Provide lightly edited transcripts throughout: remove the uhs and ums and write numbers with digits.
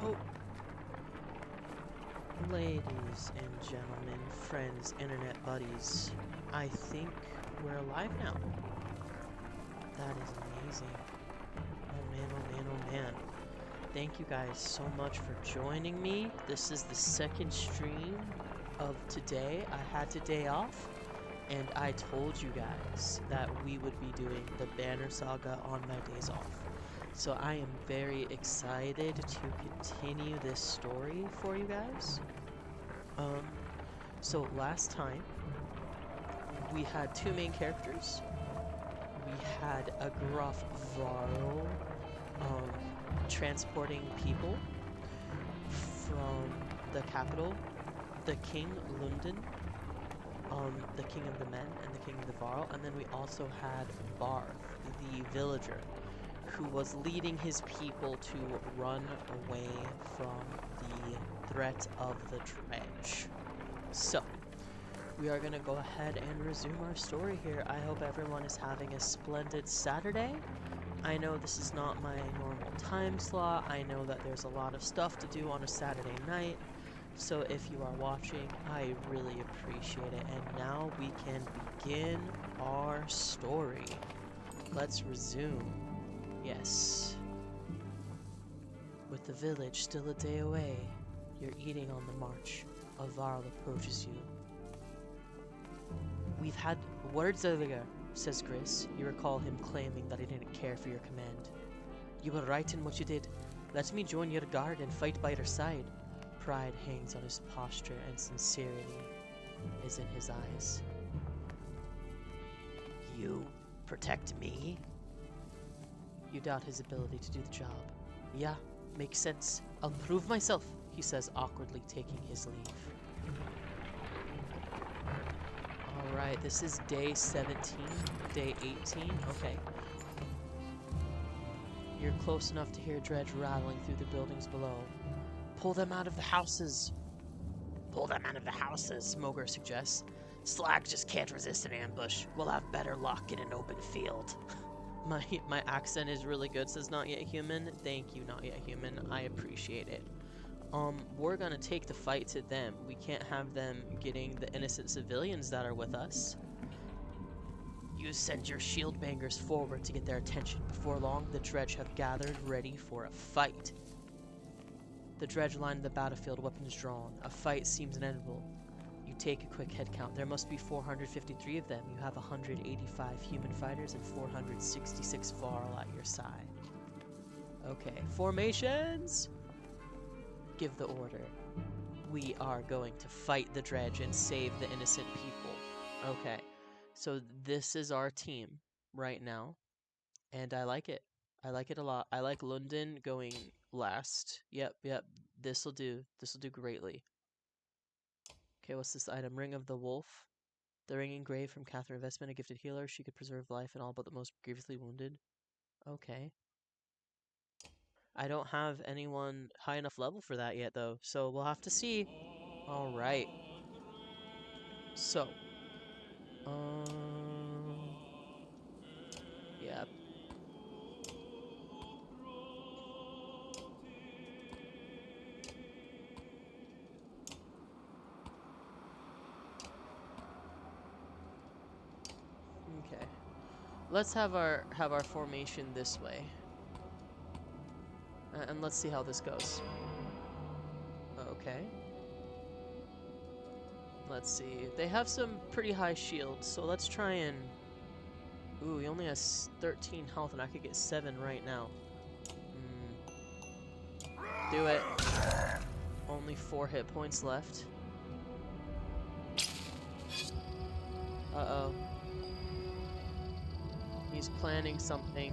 Oh, ladies and gentlemen, friends, internet buddies, I think we're alive now. That is amazing. Oh man, oh man, oh man. Thank you guys so much for joining me. This is the second stream of today. I had today off, and I told you guys that we would be doing the Banner Saga on my days off. So I am very excited to continue this story for you guys. So last time we had two main characters. We had a gruff Varl transporting people from the capital, the King Lundin, the King of the Men and the King of the Varl, and then we also had Barth, the villager, who was leading his people to run away from the threat of the dredge. So, we are going to go ahead and resume our story here. I hope everyone is having a splendid Saturday. I know this is not my normal time slot. I know that there's a lot of stuff to do on a Saturday night. So if you are watching, I really appreciate it. And now we can begin our story. Let's resume. Yes. With the village still a day away, you're eating on the march. A Varl approaches you. We've had words earlier, says Gris. You recall him claiming that he didn't care for your command. You were right in what you did. Let me join your guard and fight by your side. Pride hangs on his posture and sincerity is in his eyes. You protect me? You doubt his ability to do the job. Yeah, makes sense. I'll prove myself, he says awkwardly, taking his leave. Alright, this is day 17, day 18, okay. You're close enough to hear dredge rattling through the buildings below. Pull them out of the houses. Pull them out of the houses, Moger suggests. Slag just can't resist an ambush. We'll have better luck in an open field. My accent is really good, says Not Yet Human. Thank you, Not Yet Human. I appreciate it. We're gonna take the fight to them. We can't have them getting the innocent civilians that are with us. You send your shield bangers forward to get their attention. Before long, the dredge have gathered ready for a fight. The dredge line the battlefield, weapons drawn. A fight seems inevitable. You take a quick head count. There must be 453 of them. You have 185 human fighters and 466 Varl at your side. Okay, formations! Give the order. We are going to fight the dredge and save the innocent people. Okay, so this is our team right now, and I like it. I like it a lot. I like London going last. Yep. This'll do. This'll do greatly. Okay, what's this item? Ring of the Wolf. The ring engraved from Catherine Vestman, a gifted healer. She could preserve life in all but the most grievously wounded. Okay. I don't have anyone high enough level for that yet, though, so we'll have to see. Alright. So. Yeah. Okay. Let's have our formation this way. And let's see how this goes. Okay. Let's see. They have some pretty high shields, so let's try and... Ooh, he only has 13 health, and I could get 7 right now. Do it. Only 4 hit points left. Uh-oh. He's planning something.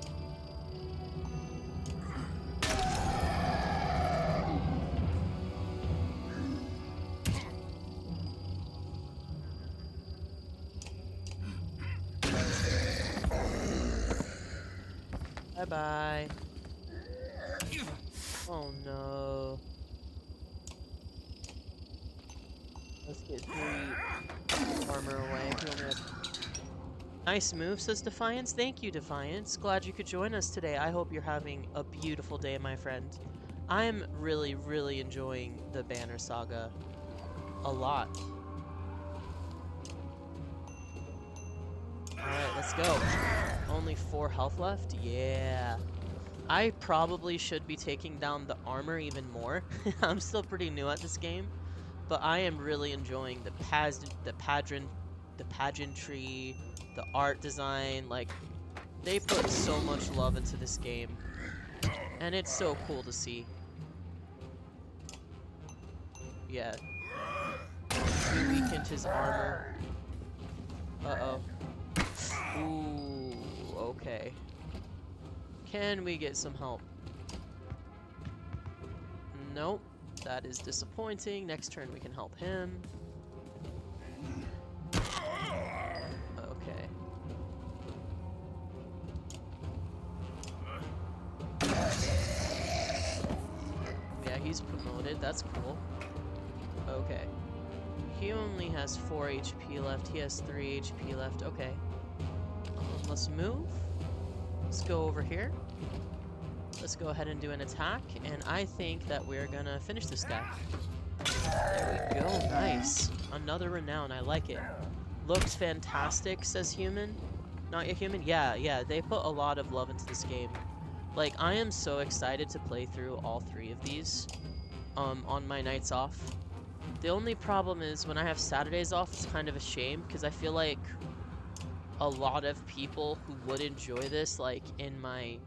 Bye-bye. Oh no. Let's get 3 armor away. He only had... Nice move, says Defiance. Thank you, Defiance. Glad you could join us today. I hope you're having a beautiful day, my friend. I'm really, really enjoying the Banner Saga a lot. Alright, let's go. Only 4 health left? Yeah. I probably should be taking down the armor even more. I'm still pretty new at this game, but I am really enjoying the pageantry, the art design. Like, they put so much love into this game, and it's so cool to see. Yeah. We weakened his armor. Uh-oh. Ooh, okay. Can we get some help? Nope. That is disappointing. Next turn we can help him. Okay. Yeah, he's promoted. That's cool. Okay. He only has 4 HP left. He has 3 HP left. Okay. Let's move. Let's go over here. Let's go ahead and do an attack, and I think that we're gonna finish this guy. There we go, nice. Another renown, I like it. Looks fantastic, says human. Not yet human? Yeah, they put a lot of love into this game. Like, I am so excited to play through all 3 of these on my nights off. The only problem is when I have Saturdays off, it's kind of a shame, because I feel like a lot of people who would enjoy this, like, in my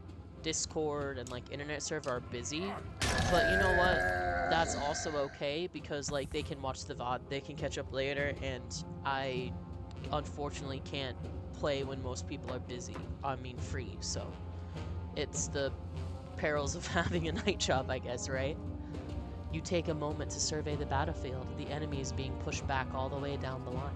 Discord and, like, internet server are busy. But you know what? That's also okay, because, like, they can watch the VOD, they can catch up later, and I, unfortunately, can't play when most people are busy. I mean, free, so. It's the perils of having a night job, I guess, right? You take a moment to survey the battlefield. The enemy is being pushed back all the way down the line.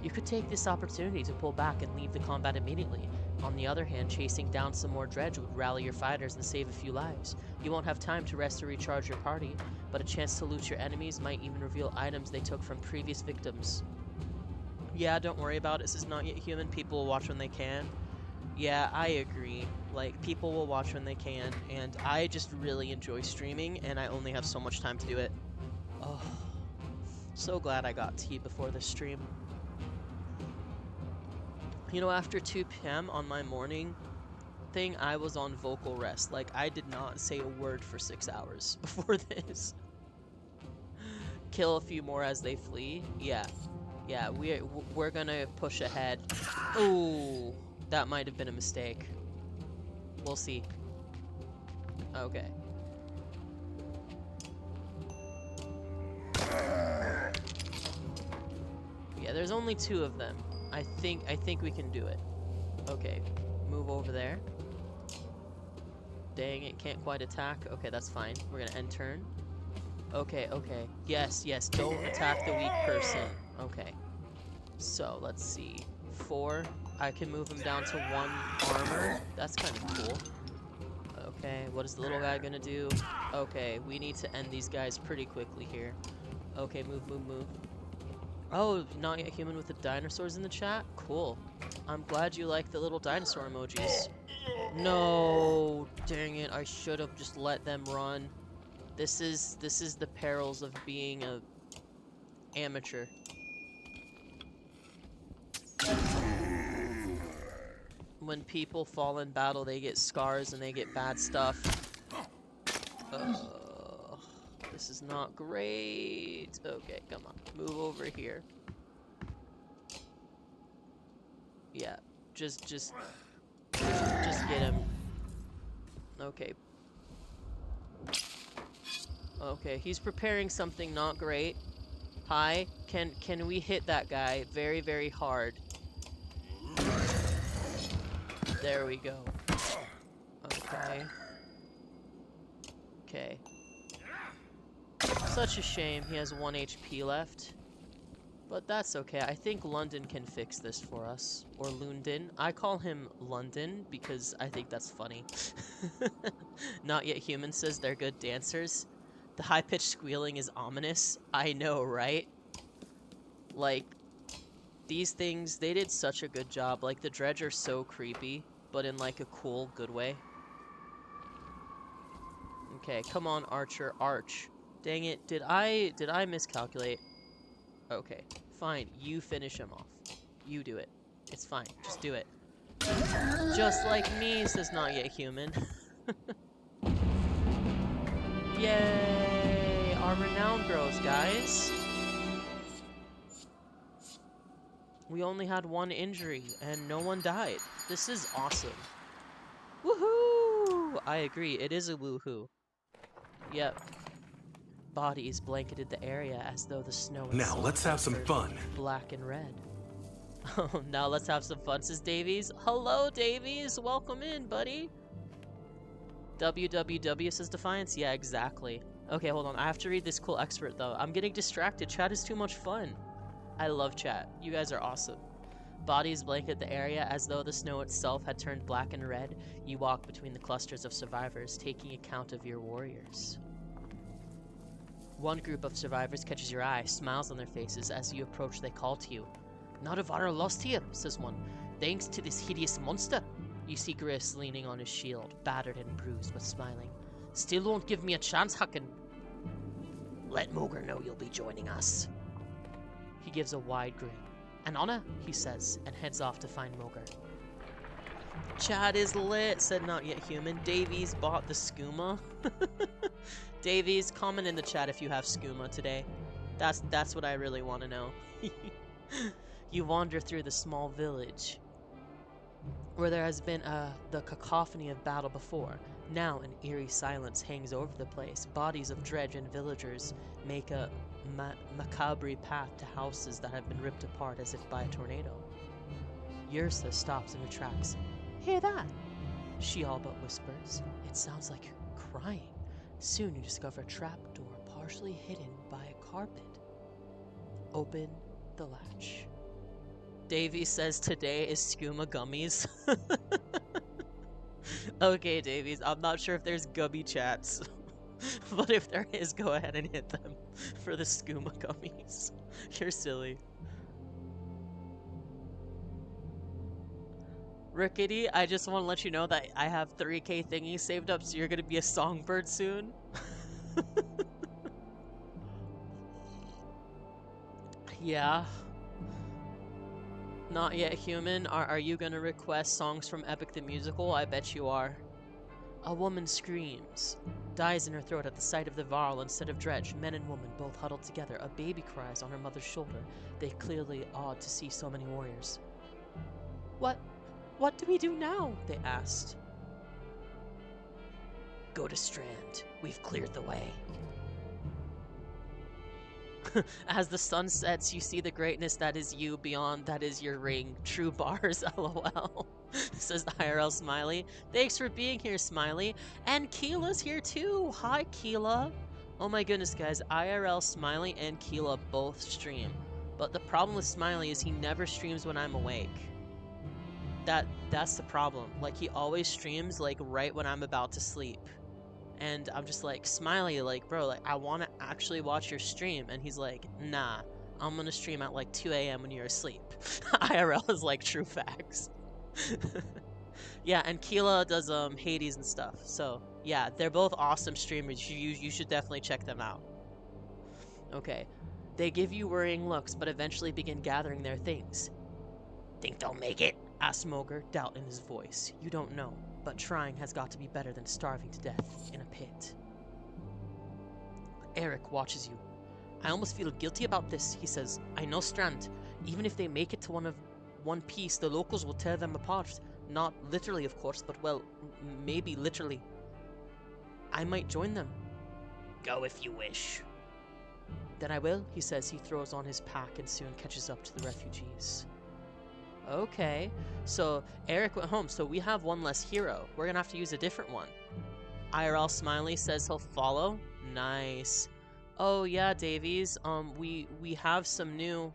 You could take this opportunity to pull back and leave the combat immediately. On the other hand, chasing down some more dredge would rally your fighters and save a few lives. You won't have time to rest or recharge your party, but a chance to loot your enemies might even reveal items they took from previous victims. Yeah, don't worry about it. This is not yet human. People will watch when they can. Yeah, I agree. Like, people will watch when they can, and I just really enjoy streaming, and I only have so much time to do it. Oh, so glad I got tea before the stream. You know, after 2 p.m. on my morning thing, I was on vocal rest. Like, I did not say a word for 6 hours before this. Kill a few more as they flee. Yeah, we're gonna push ahead. Ooh, that might have been a mistake. We'll see. Okay. Yeah, there's only 2 of them. I think we can do it. Okay, move over there. Dang it, can't quite attack. Okay, that's fine. We're gonna end turn. Okay. Yes, don't attack the weak person. Okay. So, let's see. 4. I can move him down to 1 armor. That's kind of cool. Okay, what is the little guy gonna do? Okay, we need to end these guys pretty quickly here. Okay, move. Oh, not yet human with the dinosaurs in the chat? Cool. I'm glad you like the little dinosaur emojis. No, dang it, I should have just let them run. This is the perils of being a amateur. When people fall in battle, they get scars and they get bad stuff. This is not great. Okay, come on. Move over here. Yeah, just get him. Okay. Okay, he's preparing something not great. Hi, can we hit that guy very, very hard? There we go. Okay. Such a shame he has 1 HP left. But that's okay. I think London can fix this for us. Or Lundin. I call him London because I think that's funny. Not yet human says they're good dancers. The high-pitched squealing is ominous. I know, right? Like, these things, they did such a good job. Like, the dredge are so creepy, but in, like, a cool, good way. Okay, come on, Archer, arch. Dang it, did I miscalculate? Okay, fine, you finish him off. You do it. It's fine, just do it. Just like me, says Not Yet Human. Yay! Our renown grows, guys. We only had one injury, and no one died. This is awesome. Woohoo! I agree, it is a woohoo. Yep. Bodies blanketed the area as though the snow itself Now let's have some fun. Black and red. Oh, now let's have some fun, says Davies. Hello, Davies! Welcome in, buddy! WWW says Defiance? Yeah, exactly. Okay, hold on. I have to read this cool expert, though. I'm getting distracted. Chat is too much fun. I love chat. You guys are awesome. Bodies blanket the area as though the snow itself had turned black and red. You walk between the clusters of survivors, taking account of your warriors. One group of survivors catches your eye, smiles on their faces. As you approach, they call to you. None of our lost here, says one. Thanks to this hideous monster. You see Griff's leaning on his shield, battered and bruised, but smiling. Still won't give me a chance, Hucken. Let Moger know you'll be joining us. He gives a wide grin. An honor, he says, and heads off to find Moger. Chat is lit, said Not Yet Human. Davies bought the skooma. Davies, comment in the chat if you have skooma today. That's what I really want to know. You wander through the small village, where there has been the cacophony of battle before. Now an eerie silence hangs over the place. Bodies of dredge and villagers make a macabre path to houses that have been ripped apart as if by a tornado. Yrsa stops in her tracks. Hear that? She all but whispers. It sounds like crying. Soon you discover a trapdoor partially hidden by a carpet. Open the latch. Davey says today is skooma gummies. Okay, Davies, I'm not sure if there's gummy chats. But if there is, go ahead and hit them for the skooma gummies. You're silly. Rickety, I just want to let you know that I have 3K thingies saved up, so you're going to be a songbird soon. Yeah. Not Yet Human, are you going to request songs from Epic the Musical? I bet you are. A woman screams, dies in her throat at the sight of the Varl instead of Dredge. Men and woman both huddled together. A baby cries on her mother's shoulder. They clearly awed to see so many warriors. What do we do now? They asked. Go to Strand. We've cleared the way. As the sun sets, you see the greatness that is you beyond that is your ring. True bars, lol. Says the IRL Smiley. Thanks for being here, Smiley. And Keela's here too. Hi, Keela. Oh my goodness, guys. IRL Smiley and Keela both stream. But the problem with Smiley is he never streams when I'm awake. That's the problem. Like, he always streams, like, right when I'm about to sleep. And I'm just like, Smiley, like, bro, like, I want to actually watch your stream. And he's like, nah, I'm going to stream at, like, 2 a.m. when you're asleep. IRL is, like, true facts. Yeah, and Keela does, Hades and stuff. So, yeah, they're both awesome streamers. You should definitely check them out. Okay. They give you worrying looks, but eventually begin gathering their things. Think they'll make it? Asked Moger, doubt in his voice. You don't know, but trying has got to be better than starving to death in a pit. Eric watches you. I almost feel guilty about this, he says. I know Strand. Even if they make it to one piece, the locals will tear them apart. Not literally, of course, but, well, maybe literally. I might join them. Go if you wish. Then I will, he says. He throws on his pack and soon catches up to the refugees. Okay, so Eric went home, so we have one less hero. We're gonna have to use a different one. IRL Smiley says he'll follow. Nice. Oh yeah, Davies. We have some new.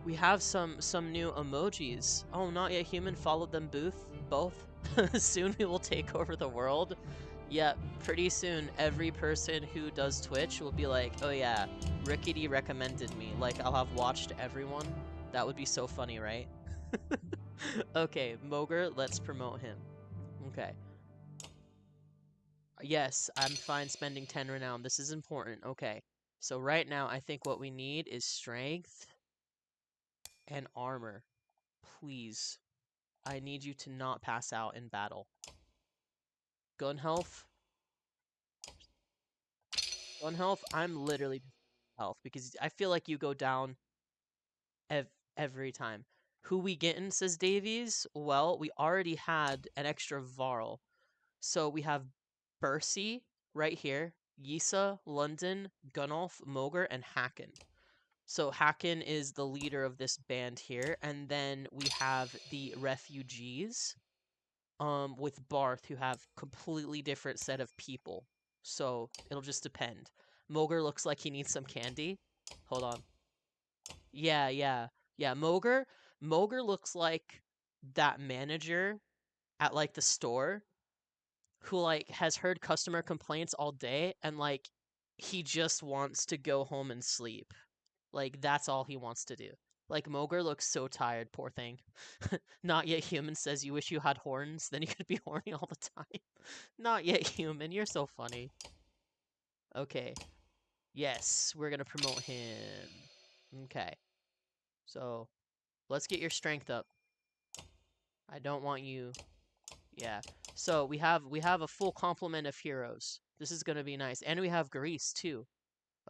We have some new emojis. Oh, Not Yet Human followed them both. Soon we will take over the world. Yeah, pretty soon every person who does Twitch will be like, oh yeah, Rickety recommended me. Like, I'll have watched everyone. That would be so funny, right? Okay, Moger, let's promote him. Okay. Yes, I'm fine spending 10 renown. This is important. Okay. So right now, I think what we need is strength and armor. Please. I need you to not pass out in battle. Gun health. Gun health, I'm literally just health because I feel like you go down every time. Who we gettin', says Davies? Well, we already had an extra Varl. So we have Bercy right here, Yisa, London, Gunnulf, Moger, and Hacken. So Hacken is the leader of this band here, and then we have the refugees, with Barth, who have completely different set of people. So it'll just depend. Moger looks like he needs some candy. Hold on. Yeah, yeah, yeah. Moger looks like that manager at like the store who like has heard customer complaints all day and like he just wants to go home and sleep. Like that's all he wants to do. Like Moger looks so tired, poor thing. Not yet human says you wish you had horns, then you could be horny all the time. Not yet human, you're so funny. Okay. Yes, we're gonna promote him. Okay. So let's get your strength up. I don't want you. Yeah. So we have a full complement of heroes. This is gonna be nice. And we have Grease too.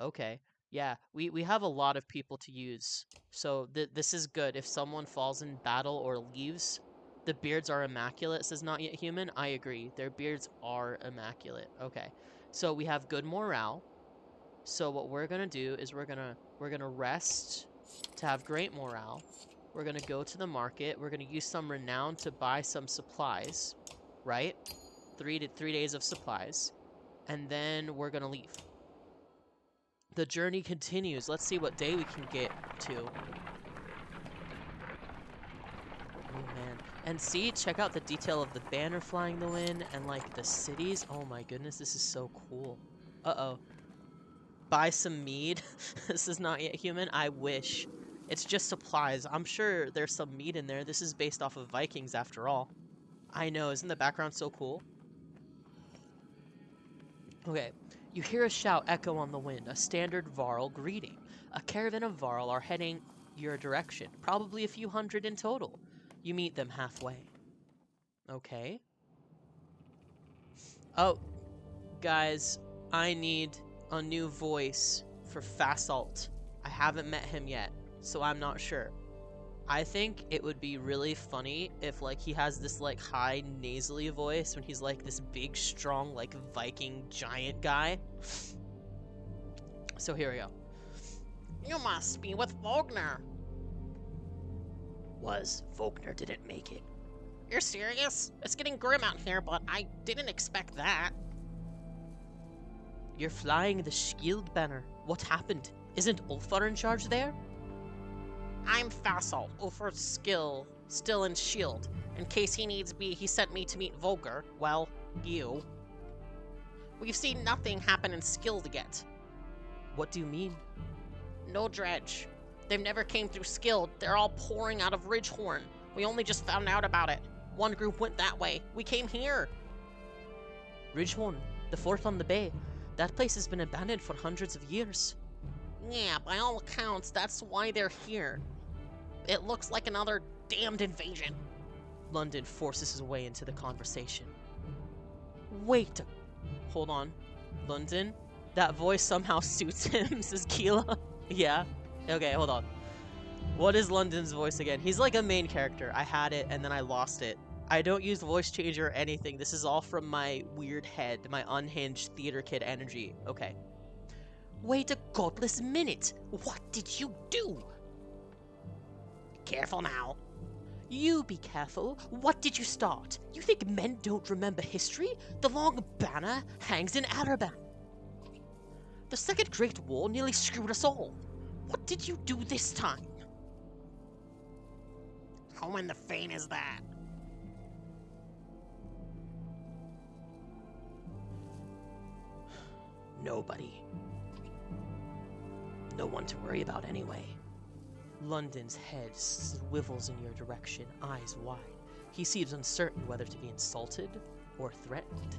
Okay. Yeah, we have a lot of people to use. So this is good. If someone falls in battle or leaves, the beards are immaculate, says Not Yet Human. I agree. Their beards are immaculate. Okay. So we have good morale. So what we're going to do is we're going to rest to have great morale. We're going to go to the market. We're going to use some renown to buy some supplies, right? 3 days of supplies. And then we're going to leave. The journey continues. Let's see what day we can get to. Oh man. And see, check out the detail of the banner flying the wind and like the cities. Oh my goodness, this is so cool. Uh-oh. Buy some mead. This is Not Yet Human. I wish. It's just supplies. I'm sure there's some meat in there. This is based off of Vikings after all. I know, isn't the background so cool? Okay. You hear a shout echo on the wind, a standard Varl greeting. A caravan of Varl are heading your direction, probably a few hundred in total. You meet them halfway. Okay. Oh, guys, I need a new voice for Fasalt. I haven't met him yet, so I'm not sure. I think it would be really funny if like he has this like high nasally voice when he's like this big strong like Viking giant guy. So here we go. You must be with Vogner. Vogner didn't make it. You're serious? It's getting grim out here, but I didn't expect that. You're flying the shield banner. What happened? Isn't Ulfar in charge there? I'm Fassal, Ulfar's still in shield. In case he needs me, he sent me to meet Volgar. Well, you. We've seen nothing happen in Skilled yet. What do you mean? No dredge. They've never came through Skilled. They're all pouring out of Ridgehorn. We only just found out about it. One group went that way. We came here. Ridgehorn, the fort on the bay. That place has been abandoned for hundreds of years. Yeah, by all accounts, that's why they're here. It looks like another damned invasion. London forces his way into the conversation. Wait. Hold on. London? That voice somehow suits him, says Keela. Yeah? Okay, hold on. What is London's voice again? He's like a main character. I had it and then I lost it. I don't use voice changer or anything. This is all from my weird head, my unhinged theater kid energy. Okay. Wait a godless minute! What did you do? Careful now. You be careful. What did you start? You think men don't remember history? The long banner hangs in Araban. The Second Great War nearly screwed us all. What did you do this time? Who in the fane is that? Nobody. No one to worry about anyway. London's head swivels in your direction, eyes wide. He seems uncertain whether to be insulted or threatened.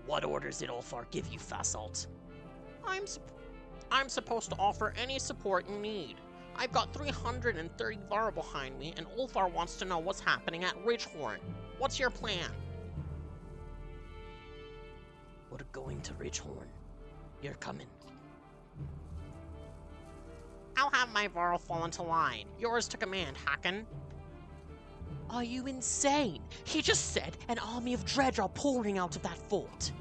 What orders did Ulfar give you, Fasalt? I'm supposed to offer any support you need. I've got 330 Var behind me, and Ulfar wants to know what's happening at Ridgehorn. What's your plan? We're going to Ridgehorn. You're coming. I'll have my Varl fall into line. Yours to command, Hakken. Are you insane? He just said an army of dredge are pouring out of that fort.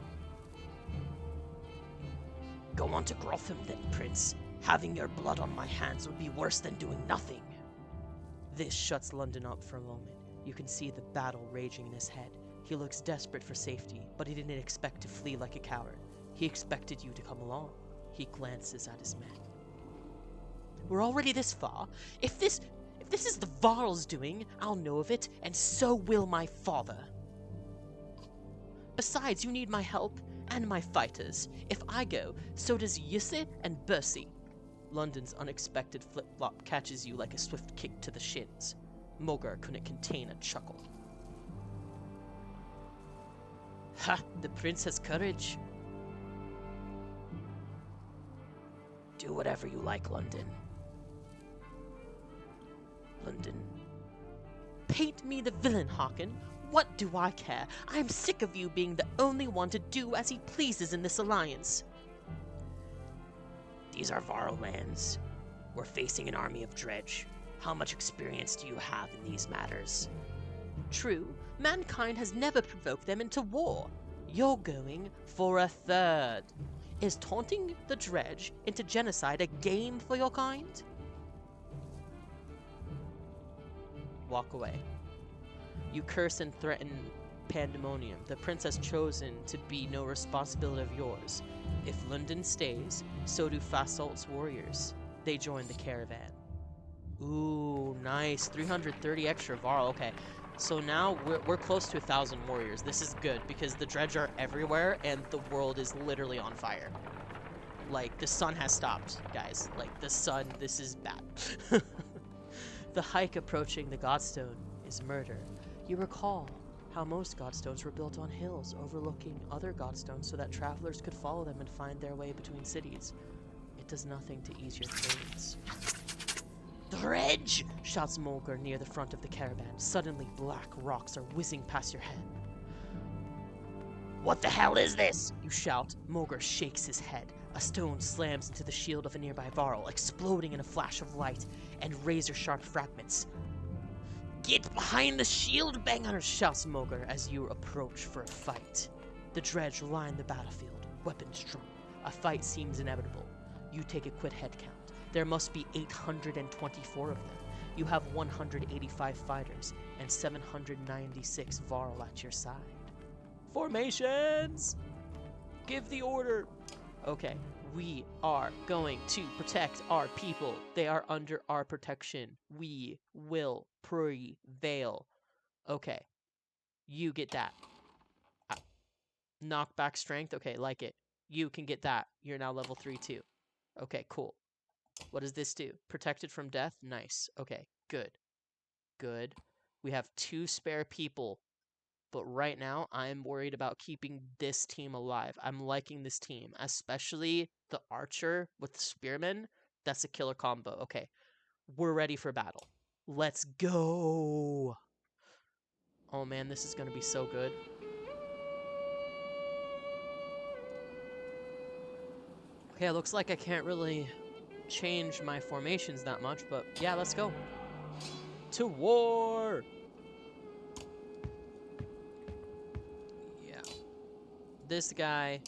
Go on to Grotham then, Prince. Having your blood on my hands would be worse than doing nothing. This shuts London up for a moment. You can see the battle raging in his head. He looks desperate for safety, but he didn't expect to flee like a coward. He expected you to come along. He glances at his men. We're already this far. If this is the Varl's doing, I'll know of it, and so will my father. Besides, you need my help and my fighters. If I go, so does Yusse and Bercy. London's unexpected flip-flop catches you like a swift kick to the shins. Mogar couldn't contain a chuckle. Ha! The prince has courage. Do whatever you like, London. London. Paint me the villain, Hakken. What do I care? I'm sick of you being the only one to do as he pleases in this alliance. These are Varl lands. We're facing an army of dredge. How much experience do you have in these matters? True, mankind has never provoked them into war. You're going for a third. Is taunting the dredge into genocide a game for your kind? Walk away. You curse and threaten pandemonium. The prince has chosen to be no responsibility of yours. If London stays, so do Fasalt's warriors. They join the caravan. Ooh, nice. 330 extra Varl. Okay, so now we're close to 1,000 warriors. This is good because the dredge are everywhere and the world is literally on fire. Like, the sun has stopped, guys. Like, the sun, this is bad. The hike approaching the Godstone is murder. You recall how most Godstones were built on hills overlooking other Godstones so that travelers could follow them and find their way between cities. It does nothing to ease your pains. Dredge! Shouts Mulgar near the front of the caravan. Suddenly, black rocks are whizzing past your head. What the hell is this? You shout. Mulgar shakes his head. A stone slams into the shield of a nearby Varl, exploding in a flash of light and razor-sharp fragments. Get behind the shield, Banger! Shouts Mulgar as you approach for a fight. The dredge line the battlefield, weapons drawn. A fight seems inevitable. You take a quick head count. There must be 824 of them. You have 185 fighters and 796 Varl at your side. Formations! Give the order! Okay, we are going to protect our people. They are under our protection. We will prevail. Okay, you get that. Knockback strength. Okay, like it. You can get that. You're now level 3 too. Okay, cool. What does this do? Protected from death? Nice. Okay, good. Good. We have 2 spare people. But right now, I'm worried about keeping this team alive. I'm liking this team, especially the archer with the spearmen. That's a killer combo. Okay, we're ready for battle. Let's go. Oh man, this is going to be so good. Okay, it looks like I can't really change my formations that much, but yeah, let's go. To war! This guy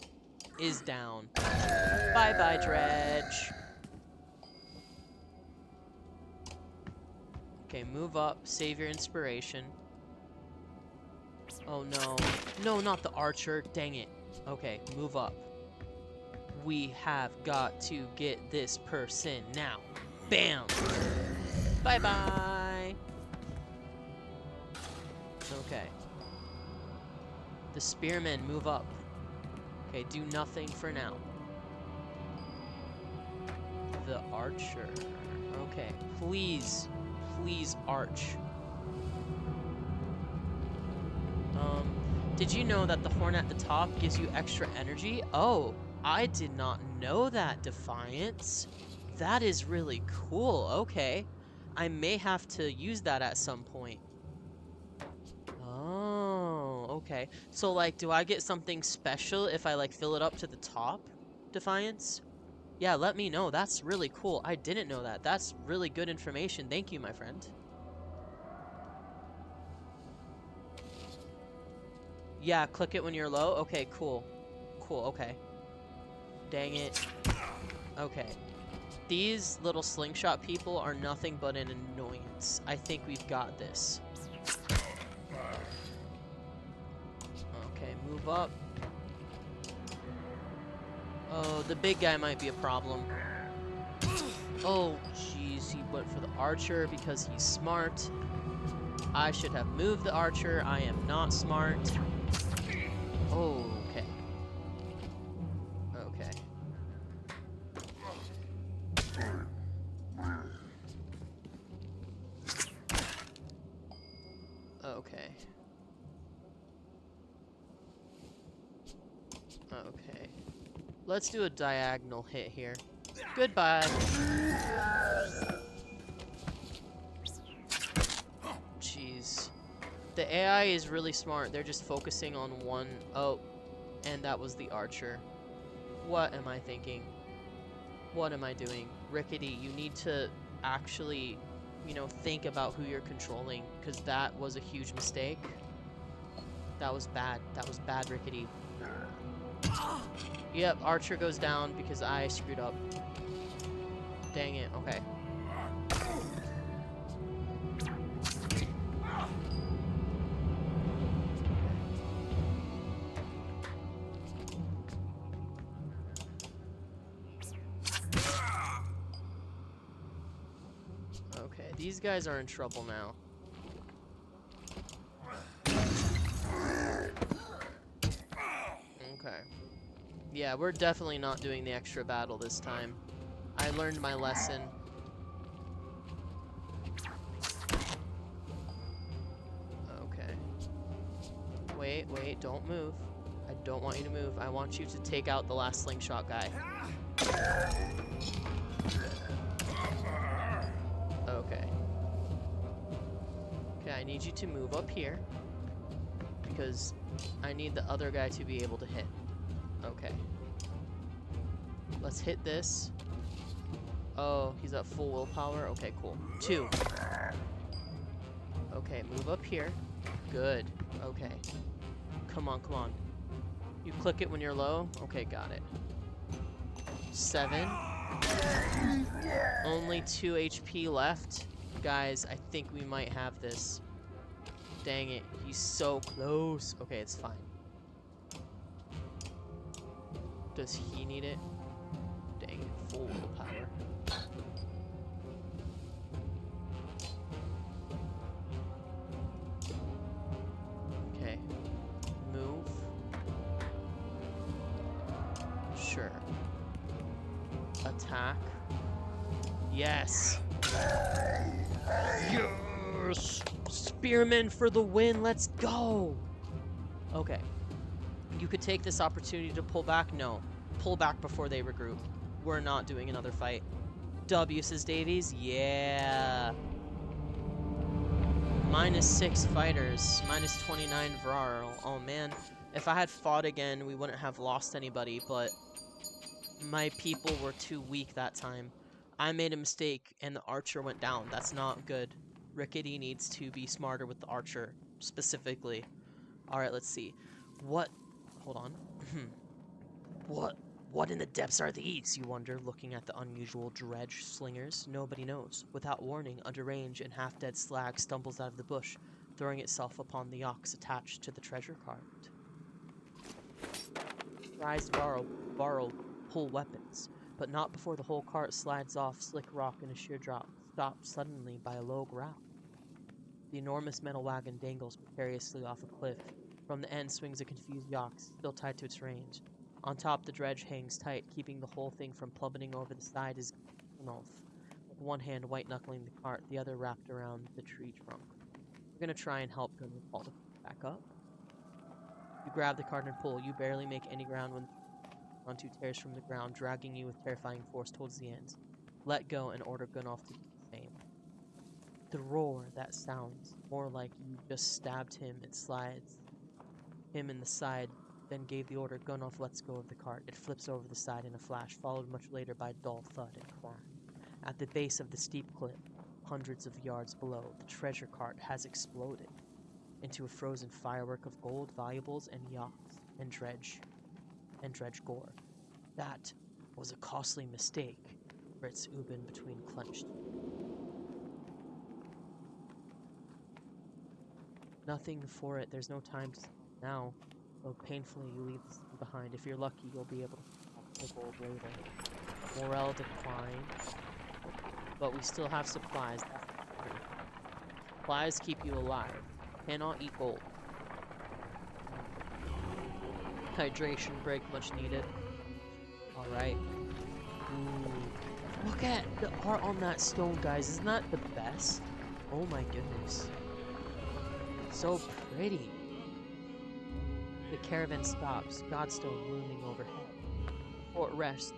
is down. Bye-bye, dredge. Okay, move up. Save your inspiration. Oh, no. No, not the archer. Dang it. Okay, move up. We have got to get this person now. Bam! Bye-bye! Okay. The spearmen move up. Okay, do nothing for now. The archer. Okay, please, please arch. Did you know that the horn at the top gives you extra energy? Oh, I did not know that, Defiance. That is really cool. Okay. I may have to use that at some point. Oh, okay. So, like, do I get something special if I, like, fill it up to the top, Defiance? Yeah, let me know. That's really cool. I didn't know that. That's really good information. Thank you, my friend. Yeah, click it when you're low. Okay, cool. Cool, okay. Dang it. Okay. These little slingshot people are nothing but an annoyance. I think we've got this. Okay, move up. Oh, the big guy might be a problem. Oh, jeez, he went for the archer because he's smart. I should have moved the archer. I am not smart. Oh, okay. Okay. Okay. Okay. Let's do a diagonal hit here. Goodbye. Jeez. The AI is really smart. They're just focusing on one. Oh, and that was the archer. What am I thinking? What am I doing? Rickety, you need to actually, you know, think about who you're controlling, because that was a huge mistake. That was bad. That was bad, Rickety. Yep, archer goes down because I screwed up. Dang it, okay. Okay, these guys are in trouble now. Okay. Yeah, we're definitely not doing the extra battle this time. I learned my lesson. Okay. Wait, don't move. I don't want you to move. I want you to take out the last slingshot guy. Okay. Okay, I need you to move up here, because I need the other guy to be able to hit. Okay. Let's hit this. Oh, he's at full willpower? Okay, cool. 2. Okay, move up here. Good. Okay. Come on, come on. You click it when you're low? Okay, got it. 7. Only 2 HP left. Guys, I think we might have this. Dang it, he's so close. Okay, it's fine. Does he need it? Dang it, full willpower. Okay. Move. Sure. Attack. Yes. Yes! Spearman for the win, let's go! Okay. You could take this opportunity to pull back. No. Pull back before they regroup. We're not doing another fight. W, says Davies. Yeah. -6 fighters. -29 Varl. Oh man. If I had fought again, we wouldn't have lost anybody, but my people were too weak that time. I made a mistake and the archer went down. That's not good. Rickety needs to be smarter with the archer, specifically. Alright, let's see. What? Hold on. What in the depths are these, you wonder, looking at the unusual dredge slingers? Nobody knows. Without warning, a deranged and half-dead slag stumbles out of the bush, throwing itself upon the ox attached to the treasure cart. Tries to borrow, pull weapons, but not before the whole cart slides off slick rock in a sheer drop, stopped suddenly by a low growl. The enormous metal wagon dangles precariously off a cliff. From the end swings a confused ox, still tied to its reins. On top, the dredge hangs tight, keeping the whole thing from plummeting over the side is Gnolf, with one hand white-knuckling the cart, the other wrapped around the tree trunk. We're gonna try and help Gunnar pull the back up. You grab the cart and pull. You barely make any ground when onto tears from the ground, dragging you with terrifying force towards the end. Let go and order Gunoff to do the same. The roar that sounds more like you just stabbed him. It slides him in the side, then gave the order. Gunoff lets go of the cart. It flips over the side in a flash, followed much later by a dull thud and crash. At the base of the steep cliff, hundreds of yards below, the treasure cart has exploded into a frozen firework of gold, valuables, and yachts, and dredge gore. That was a costly mistake, grits Ubin between clenched. Nothing for it, there's no time to now. Though painfully you leave the sea behind. If you're lucky, you'll be able to find the gold later. Morale declines, but we still have supplies. Supplies keep you alive. Cannot eat gold. Hydration break much needed. Alright. Look at the art on that stone, guys. Isn't that the best? Oh my goodness. So pretty. The caravan stops, Godstone looming overhead. Before it rests,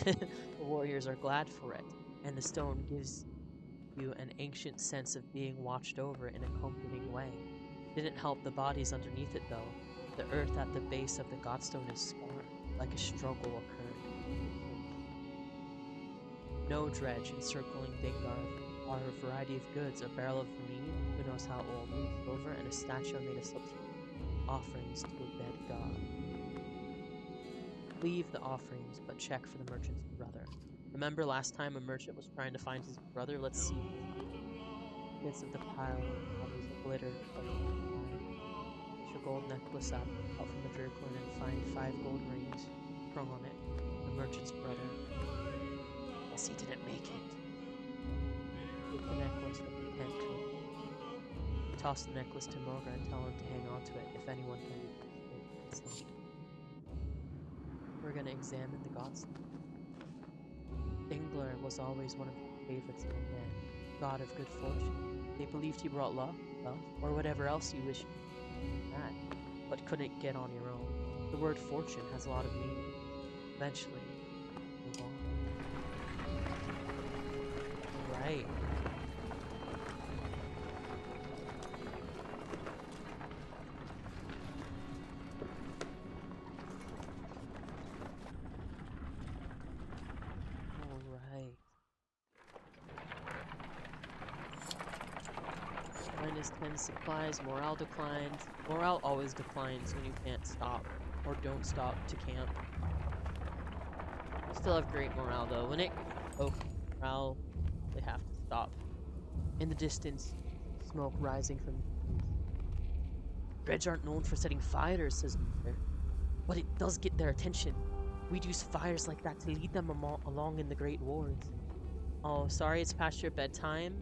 the warriors are glad for it, and the stone gives you an ancient sense of being watched over in a comforting way. Didn't help the bodies underneath it, though. The earth at the base of the Godstone is scarred, like a struggle occurred. No dredge encircling Dingar are a variety of goods, a barrel of mead, who knows how old, silver, and a statue made of substance. Offerings to a dead god. Leave the offerings, but check for the merchant's brother. Remember last time a merchant was trying to find his brother? Let's see. Bits of the pile of bodies of glitter. Fish a gold necklace out from the jerkin and find 5 gold rings sprung on it. The merchant's brother. Guess he didn't make it. Take the necklace with the tent to him. Toss the necklace to Mogra and tell him to hang on to it if anyone can be. We're gonna examine the Godstone. Ingler was always one of the favorites of a man, god of good fortune. They believed he brought luck, wealth, or whatever else you wish had, but couldn't get on your own. The word fortune has a lot of meaning. Eventually, move on. Right. Minus 10 supplies, morale declines. Morale always declines when you can't stop, or don't stop to camp. Still have great morale though. When it morale, they have to stop. In the distance, smoke rising from the trees. Dredge aren't known for setting fires, says Mother, but it does get their attention. We'd use fires like that to lead them along in the Great Wars. Oh, sorry, it's past your bedtime.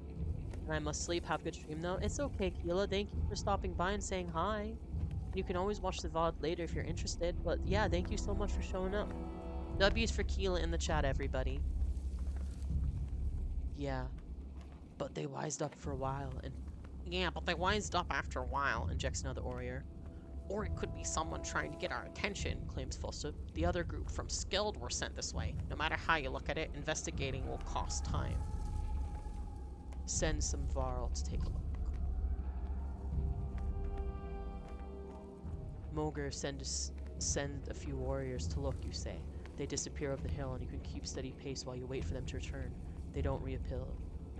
And I must sleep. Have a good stream though. It's okay, Keela. Thank you for stopping by and saying hi. You can always watch the VOD later if you're interested. But yeah, thank you so much for showing up. W's for Keela in the chat, everybody. Yeah. But they wised up for a while and... Yeah, but they wised up after a while, injects another warrior. Or it could be someone trying to get our attention, claims Fosup. The other group from Skilled were sent this way. No matter how you look at it, investigating will cost time. Send some Varl to take a look. Moger, send a few warriors to look, you say. They disappear over the hill and you can keep steady pace while you wait for them to return. They don't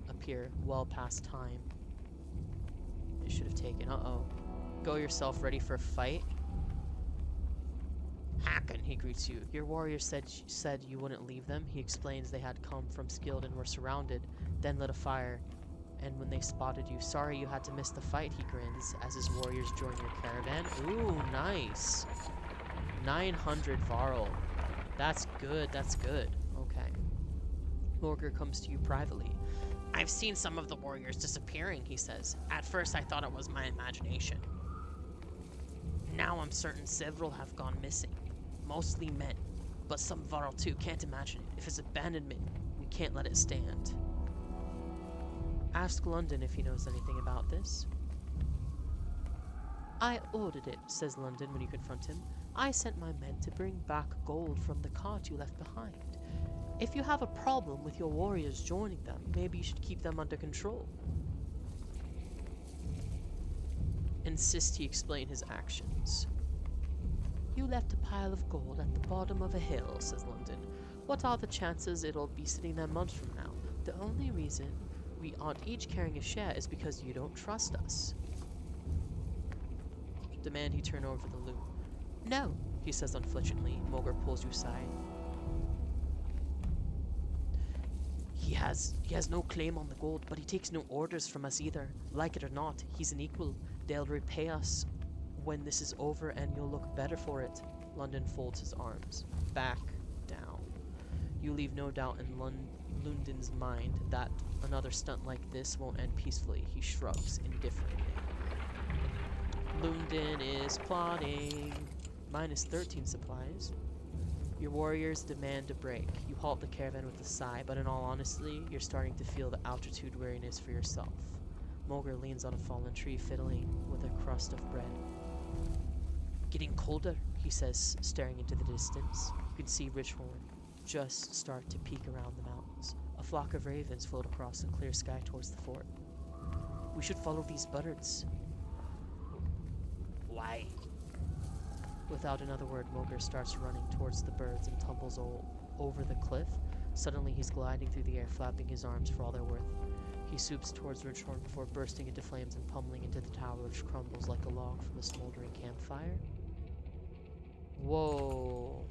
appear well past time. They should have taken. Uh-oh. Go yourself, ready for a fight? Hacken, he greets you. Your warrior said you wouldn't leave them. He explains they had come from Skilled and were surrounded, then lit a fire. And when they spotted you, sorry you had to miss the fight, he grins, as his warriors join your caravan. Ooh, nice. 900 Varl. That's good, that's good. Okay. Morger comes to you privately. I've seen some of the warriors disappearing, he says. At first I thought it was my imagination. Now I'm certain several have gone missing. Mostly men, but some Varl too, can't imagine it. If it's abandonment, we can't let it stand. Ask London if he knows anything about this. I ordered it, says London when you confront him. I sent my men to bring back gold from the cart you left behind. If you have a problem with your warriors joining them, maybe you should keep them under control. Insist he explain his actions. You left a pile of gold at the bottom of a hill, says London. What are the chances it'll be sitting there months from now? The only reason we aren't each carrying a share is because you don't trust us. Demand he turn over the loot. No, he says unflinchingly. Moger pulls you aside. He has no claim on the gold, but he takes no orders from us either. Like it or not, he's an equal. They'll repay us when this is over and you'll look better for it. London folds his arms. Back down. You leave no doubt in London's mind that another stunt like this won't end peacefully. He shrugs indifferently. London is plotting. Minus 13 supplies. Your warriors demand a break. You halt the caravan with a sigh, but in all honesty, you're starting to feel the altitude weariness for yourself. Moger leans on a fallen tree, fiddling with a crust of bread. Getting colder, he says, staring into the distance. You can see Richhorn just start to peek around the mountains. A flock of ravens float across the clear sky towards the fort. We should follow these birds. Why? Without another word, Moger starts running towards the birds and tumbles over the cliff. Suddenly, he's gliding through the air, flapping his arms for all they're worth. He swoops towards Richhorn before bursting into flames and pummeling into the tower, which crumbles like a log from a smoldering campfire. Whoa.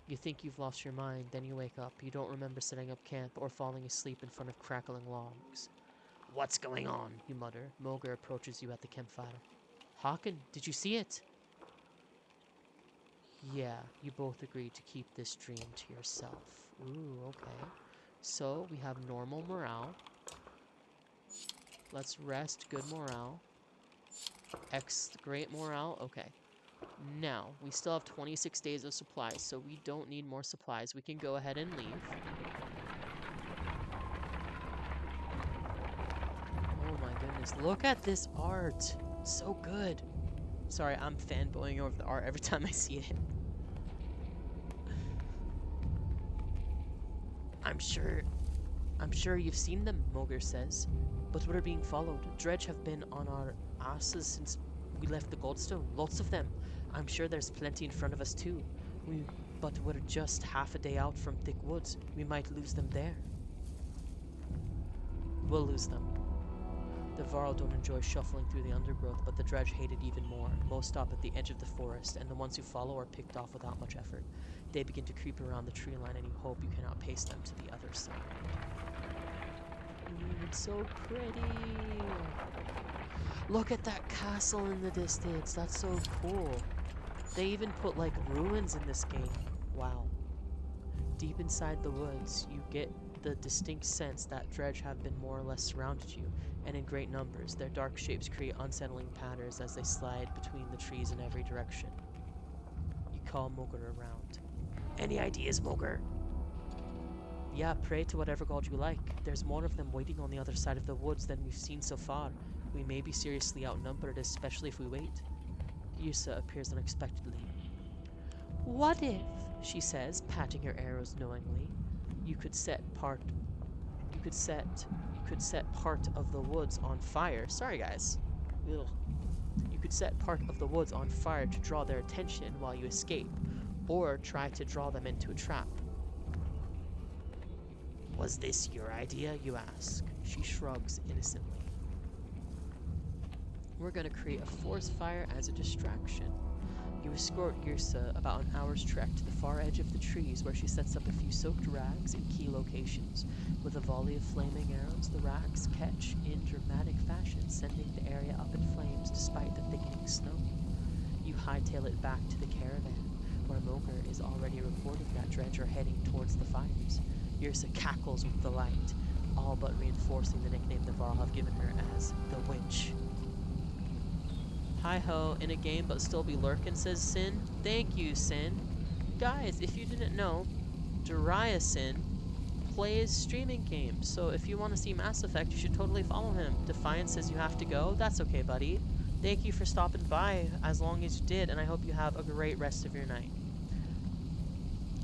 You think you've lost your mind, then you wake up. You don't remember setting up camp or falling asleep in front of crackling logs. What's going on? You mutter. Moger approaches you at the campfire. Hawken, did you see it? Yeah, you both agreed to keep this dream to yourself. Ooh, okay. So, we have normal morale. Let's rest, good morale. Great morale, okay. Now, we still have 26 days of supplies, so we don't need more supplies. We can go ahead and leave. Oh my goodness, look at this art. So good. Sorry, I'm fanboying over the art every time I see it. I'm sure you've seen them, Moger says. But we're being followed. Dredge have been on our asses since we left the Goldstone. Lots of them. I'm sure there's plenty in front of us too. But we're just half a day out from thick woods. We might lose them there. We'll lose them. The Varl don't enjoy shuffling through the undergrowth, but the Dredge hate it even more. Most stop at the edge of the forest, and the ones who follow are picked off without much effort. They begin to creep around the tree line, and you hope you can outpace them to the other side. It's so pretty! Look at that castle in the distance, that's so cool. They even put like ruins in this game. Wow. Deep inside the woods, you get the distinct sense that Dredge have been more or less surrounded you, and in great numbers. Their dark shapes create unsettling patterns as they slide between the trees in every direction. You call Moger around. Any ideas, Moger? Yeah, pray to whatever god you like. There's more of them waiting on the other side of the woods than we've seen so far. We may be seriously outnumbered, especially if we wait. Yusa appears unexpectedly. What if, she says, patting her arrows knowingly, you could set part of the woods on fire. Sorry, guys. Ugh. You could set part of the woods on fire to draw their attention while you escape, or try to draw them into a trap. Was this your idea, you ask? She shrugs innocently. We're gonna create a forest fire as a distraction. You escort Girsa about an hour's trek to the far edge of the trees, where she sets up a few soaked rags in key locations. With a volley of flaming arrows, the rags catch in dramatic fashion, sending the area up in flames despite the thickening snow. You hightail it back to the caravan, where Moger is already reporting that Dredge are heading towards the fires. Girsa cackles with delight, all but reinforcing the nickname the Varl have given her as the Witch. Hi-ho, in a game but still be lurkin', says Sin. Thank you, Sin. Guys, if you didn't know, Dariasin plays streaming games, so if you want to see Mass Effect, you should totally follow him. Defiant says you have to go. That's okay, buddy. Thank you for stopping by as long as you did, and I hope you have a great rest of your night.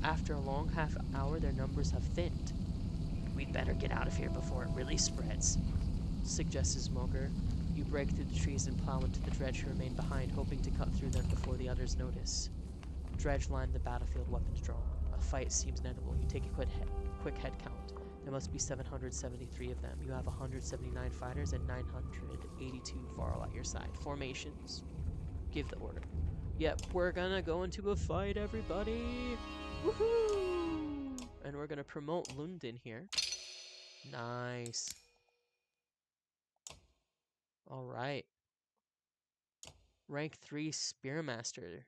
After a long half hour, their numbers have thinned. We'd better get out of here before it really spreads, suggests Smoker. You break through the trees and plow into the dredge who remain behind, hoping to cut through them before the others notice. Dredge line the battlefield, weapons drawn. A fight seems inevitable. You take a quick head count. There must be 773 of them. You have 179 fighters and 982 Varl at your side. Formations. Give the order. Yep, we're gonna go into a fight, everybody! Woohoo! And we're gonna promote Lundin here. Nice. Alright. Rank 3 Spearmaster.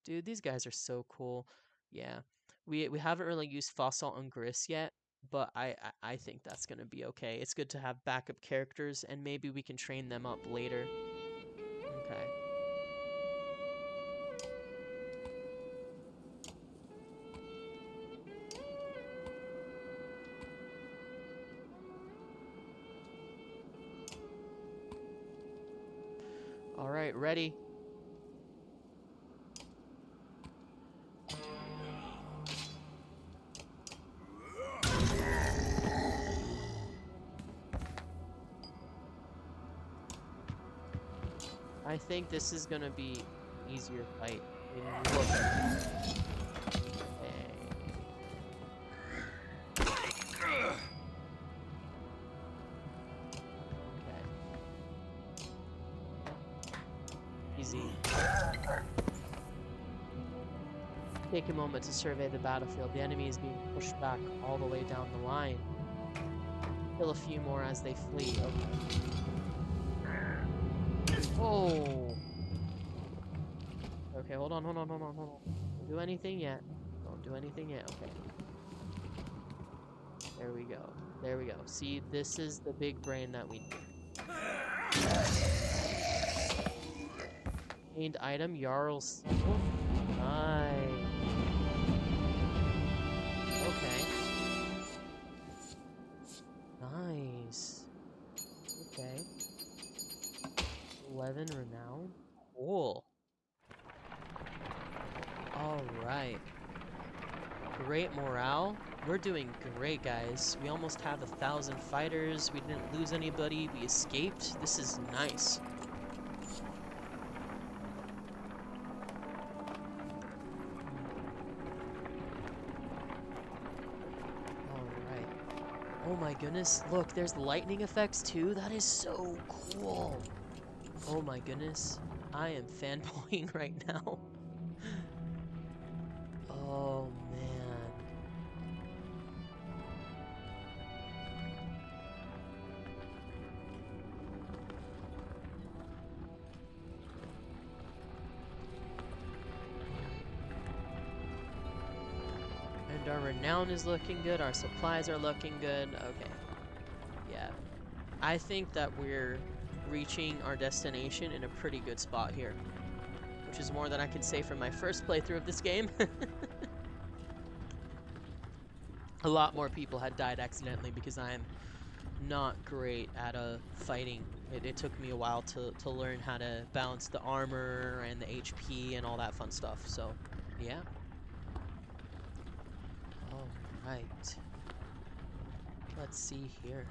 Dude, these guys are so cool. Yeah. We haven't really used Fossil on Gris yet, but I think that's gonna be okay. It's good to have backup characters, and maybe we can train them up later. Okay. Alright, ready. I think this is gonna be easier fight. I mean, look at this. Okay. Easy. Take a moment to survey the battlefield. The enemy is being pushed back all the way down the line. Kill a few more as they flee. Okay. Oh! Okay, hold on. Don't do anything yet. Don't do anything yet. Okay. There we go. See, this is the big brain that we need. Gained item, Jarl's Seal. Nice. Okay. Nice. Okay. 11 renown. Cool. Alright. Great morale. We're doing great, guys. We almost have 1,000 fighters. We didn't lose anybody. We escaped. This is nice. Alright. Oh my goodness. Look, there's lightning effects too. That is so cool. Oh my goodness. I am fanboying right now. Oh man. And our renown is looking good, our supplies are looking good. Okay. Yeah. I think that we're reaching our destination in a pretty good spot here, which is more than I could say for my first playthrough of this game. A lot more people had died accidentally because I'm not great at fighting. It took me a while to learn how to balance the armor and the HP and all that fun stuff, so yeah. Alright. Let's see here.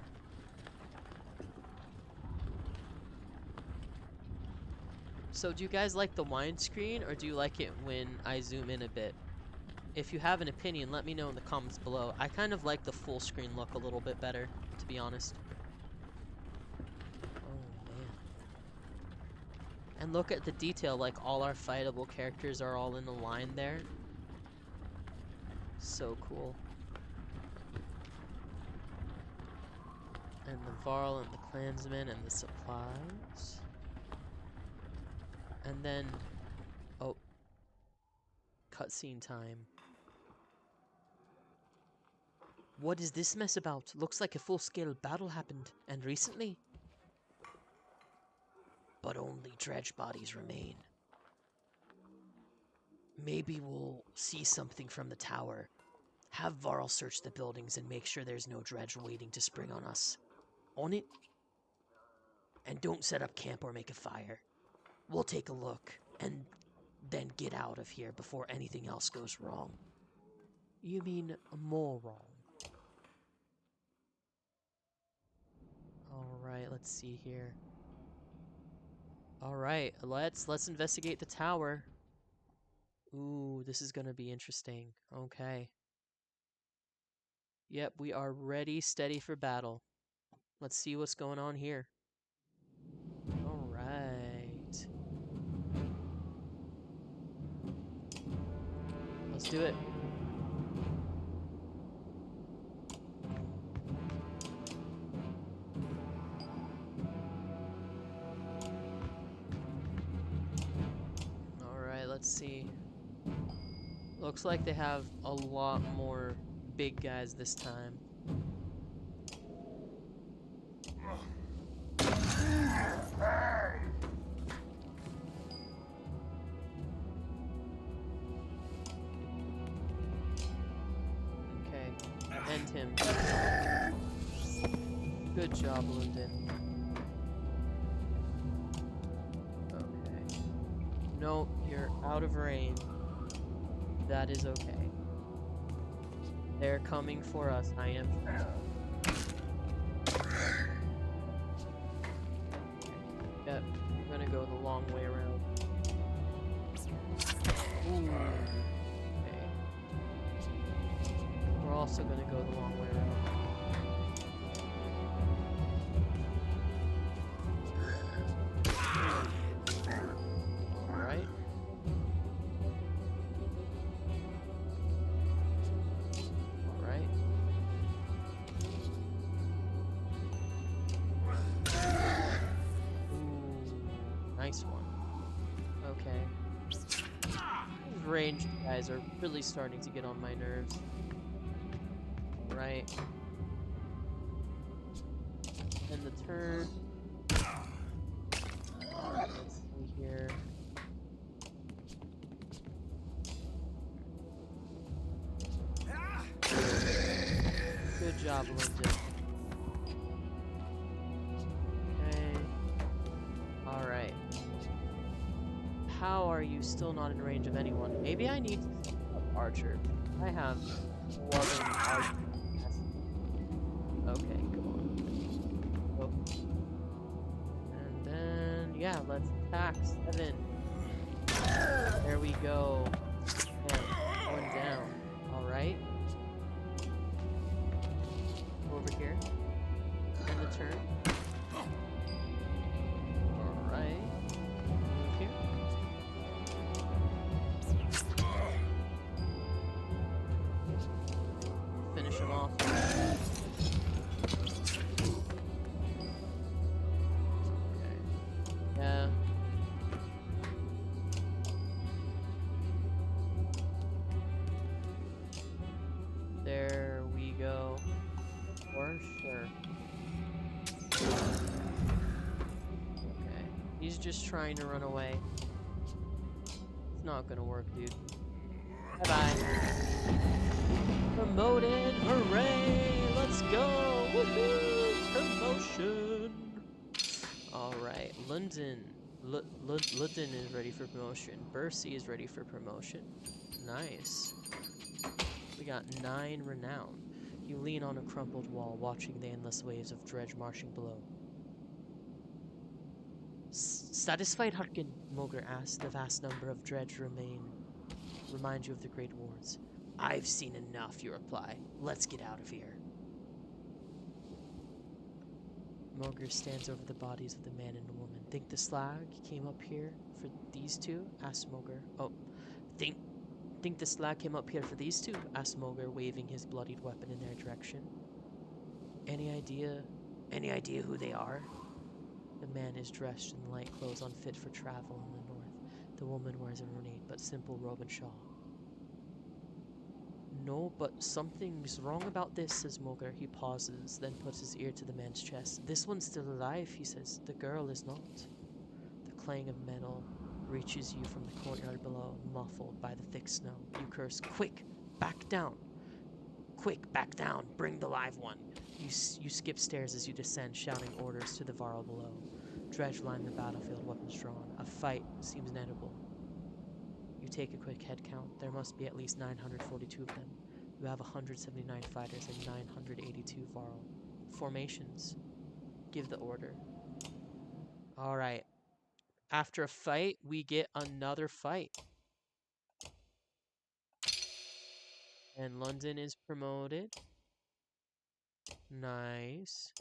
So do you guys like the widescreen, or do you like it when I zoom in a bit? If you have an opinion, let me know in the comments below. I kind of like the full screen look a little bit better, to be honest. Oh man. And look at the detail, like all our fightable characters are all in a line there. So cool. And the Varl and the Clansmen and the supplies. And then, oh, cutscene time. What is this mess about? Looks like a full-scale battle happened, and recently. But only dredge bodies remain. Maybe we'll see something from the tower. Have Varl search the buildings and make sure there's no dredge waiting to spring on us. On it? And don't set up camp or make a fire. We'll take a look, and then get out of here before anything else goes wrong. You mean more wrong? Alright, let's see here. Alright, let's investigate the tower. Ooh, this is gonna be interesting. Okay. Yep, we are ready, steady for battle. Let's see what's going on here. Alright. Let's do it. Alright, let's see. Looks like they have a lot more big guys this time. Okay, end him. Good job, London. Okay. No, you're out of range. That is okay. They're coming for us, I am. Yep, we're gonna go the long way around. Ooh. Okay. We're also gonna go the long way around. Alright. Alright. Ooh, nice one. Okay. These ranged guys are really starting to get on my nerves. Right. And the turn. Let's see here. Good job, London. Okay. Alright. How are you still not in range of anyone? Maybe I need to set up Archer. I have 11 Archer. Okay, come on. Oh. And then, yeah, let's attack 7. There we go. And going down. Alright. Over here. And the turn. Alright. Move here. Finish him off. Okay. Yeah. There we go. For sure. Okay. He's just trying to run away. It's not gonna work, dude. Bye-bye. Promoted! Hooray! Let's go! Woohoo! Promotion! Alright, London. London is ready for promotion. Bercy is ready for promotion. Nice. We got 9 renown. You lean on a crumpled wall, watching the endless waves of dredge marching below. Satisfied, Harkin? Moger asked. The vast number of dredge remind you of the Great Wars. I've seen enough, you reply. Let's get out of here. Moger stands over the bodies of the man and the woman. Think the slag came up here for these two? Asked Moger. Oh, think the slag came up here for these two? Asked Moger, waving his bloodied weapon in their direction. Any idea who they are? The man is dressed in light clothes unfit for travel in the north. The woman wears an ornate but simple robe and shawl. No, but something's wrong about this, says Moger. He pauses, then puts his ear to the man's chest. This one's still alive, he says. The girl is not. The clang of metal reaches you from the courtyard below, muffled by the thick snow. You curse, quick, back down. Quick, back down. Bring the live one. You skip stairs as you descend, shouting orders to the Varl below. Dredge line the battlefield, weapons drawn. A fight seems inevitable. You take a quick head count. There must be at least 942 of them. You have 179 fighters and 982 Varl. Formations. Give the order. Alright. After a fight, we get another fight. And London is promoted. Nice.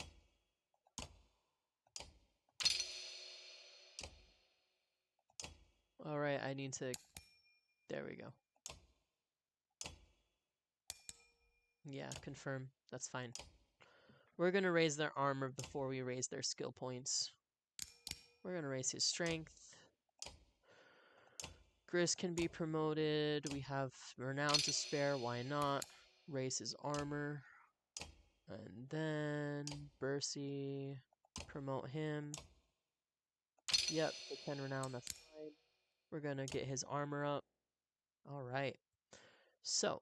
Alright, I need to... There we go. Yeah, confirm. That's fine. We're going to raise their armor before we raise their skill points. We're going to raise his strength. Gris can be promoted. We have renown to spare. Why not? Raise his armor. And then Bercy, promote him. Yep, for 10 renown, that's fine. We're going to get his armor up. Alright. So,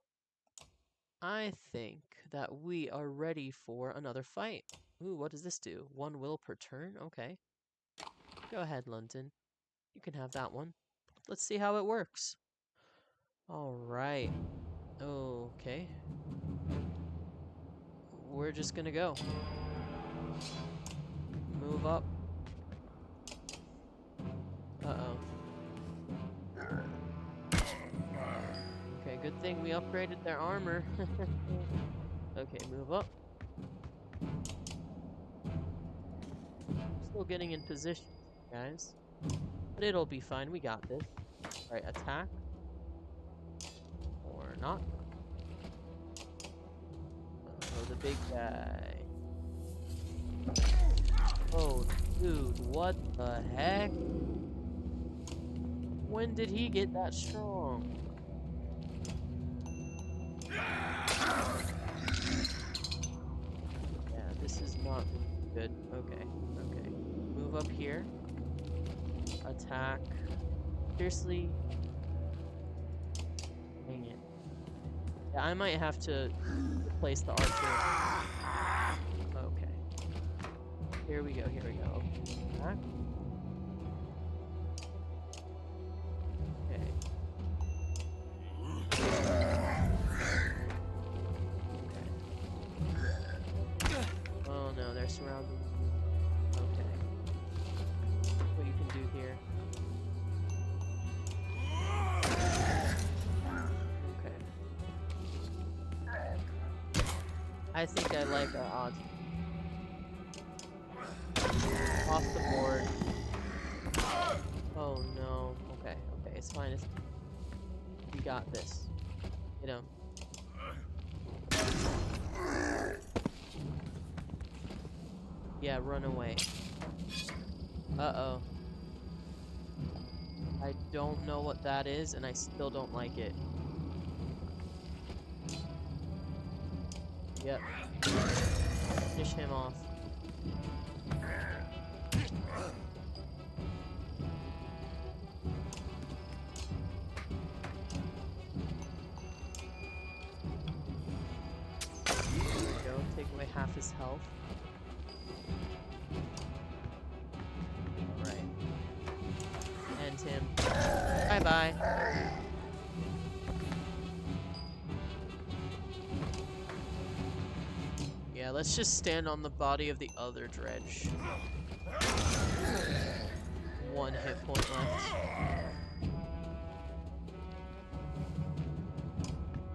I think that we are ready for another fight. Ooh, what does this do? 1 will per turn? Okay. Go ahead, London. You can have that one. Let's see how it works. Alright. Okay. We're just gonna go. Move up. Uh-oh. Okay, good thing we upgraded their armor. Okay, move up. Still getting in position, guys. But it'll be fine, we got this. Alright, attack. Or not. Oh, the big guy. Oh, dude, what the heck? When did he get that strong? Yeah, this is not good. Okay, okay. Move up here. Attack. Seriously? Dang it. Yeah, I might have to replace the archer. Okay. Here we go, here we go. Attack. Okay. Oh no, they're surrounding. Okay. What you can do here. Okay. I think I like our odds. Off the board. Oh no. Okay, okay, it's fine. We got this. Get him. Yeah, run away. Uh-oh. I don't know what that is, and I still don't like it. Yep. Finish him off. There we go. Take away half his health. Alright. End him. Bye-bye. Yeah, let's just stand on the body of the other dredge. 1 hit point left.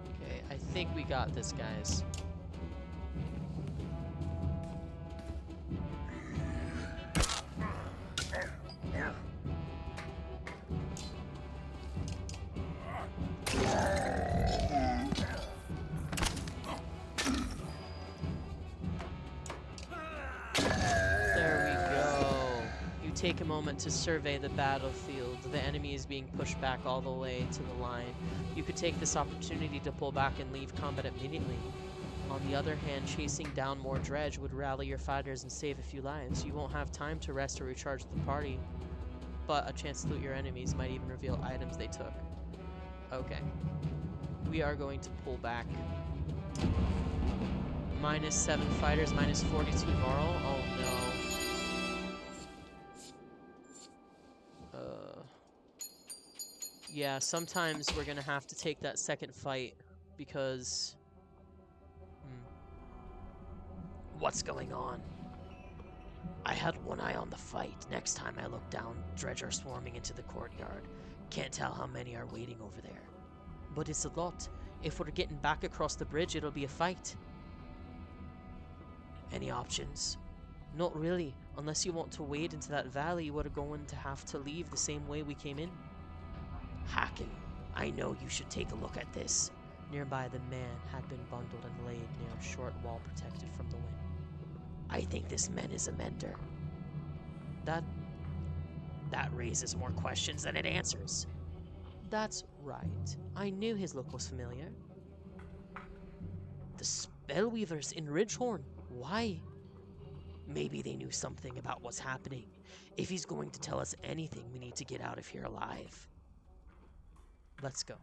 Okay, I think we got this, guys. Take a moment to survey the battlefield. The enemy is being pushed back all the way to the line. You could take this opportunity to pull back and leave combat immediately. On the other hand, chasing down more dredge would rally your fighters and save a few lives. You won't have time to rest or recharge the party, but a chance to loot your enemies might even reveal items they took. Okay. We are going to pull back. -7 fighters, -42 Varl. Oh no. Yeah, sometimes we're gonna have to take that second fight because... What's going on? I had one eye on the fight. Next time I look down, dredge are swarming into the courtyard. Can't tell how many are waiting over there. But it's a lot. If we're getting back across the bridge, it'll be a fight. Any options? Not really. Unless you want to wade into that valley, we're going to have to leave the same way we came in. Hacken, I know you should take a look at this. Nearby, the man had been bundled and laid near a short wall protected from the wind. I think this man is a mender. That raises more questions than it answers. That's right. I knew his look was familiar. The Spellweavers in Ridgehorn. Why? Maybe they knew something about what's happening. If he's going to tell us anything, we need to get out of here alive. Let's go.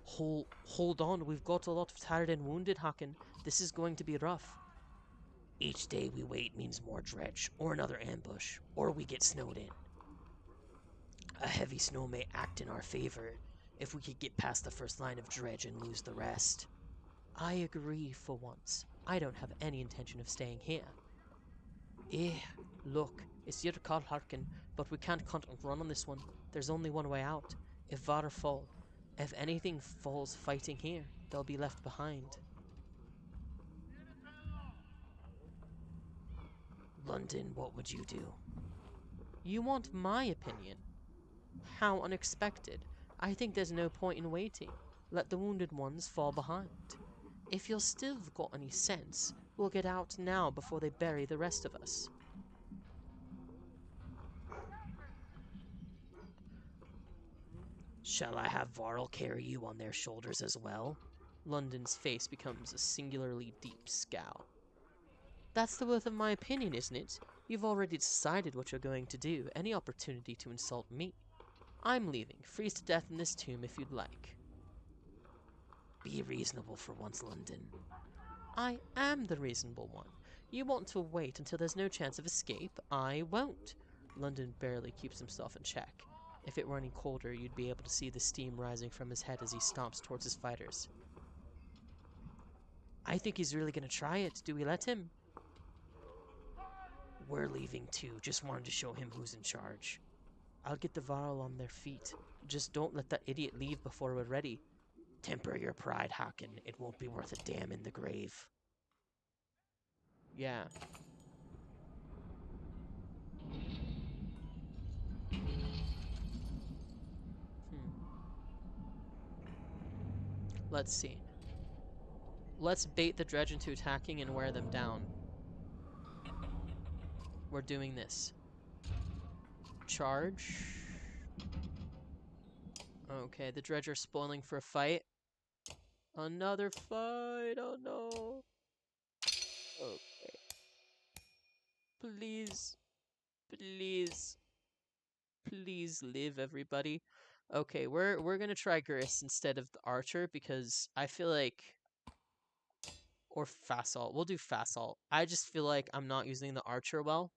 Hold on, we've got a lot of tired and wounded, Haken. This is going to be rough. Each day we wait means more dredge, or another ambush, or we get snowed in. A heavy snow may act in our favor if we could get past the first line of dredge and lose the rest. I agree for once. I don't have any intention of staying here. Look, it's your call, Harkin, but we can't count and run on this one. There's only one way out. If Vara fall, if anything falls fighting here, they'll be left behind. London, what would you do? You want my opinion? How unexpected. I think there's no point in waiting. Let the wounded ones fall behind. If you'll still got any sense, we'll get out now before they bury the rest of us. Shall I have Varl carry you on their shoulders as well? London's face becomes a singularly deep scowl. That's the worth of my opinion, isn't it? You've already decided what you're going to do. Any opportunity to insult me. I'm leaving. Freeze to death in this tomb if you'd like. Be reasonable for once, London. I am the reasonable one. You want to wait until there's no chance of escape? I won't. London barely keeps himself in check. If it were any colder, you'd be able to see the steam rising from his head as he stomps towards his fighters. I think he's really going to try it. Do we let him? We're leaving too. Just wanted to show him who's in charge. I'll get the Varl on their feet. Just don't let that idiot leave before we're ready. Temper your pride, Haken. It won't be worth a damn in the grave. Yeah. Let's see. Let's bait the dredge into attacking and wear them down. We're doing this. Charge. Okay, the dredge are spoiling for a fight. Another fight! Oh no! Okay. Please. Please. Please live, everybody. Okay, we're gonna try Gris instead of the Archer because I feel like... Or Fasalt. We'll do Fasalt. I just feel like I'm not using the Archer well.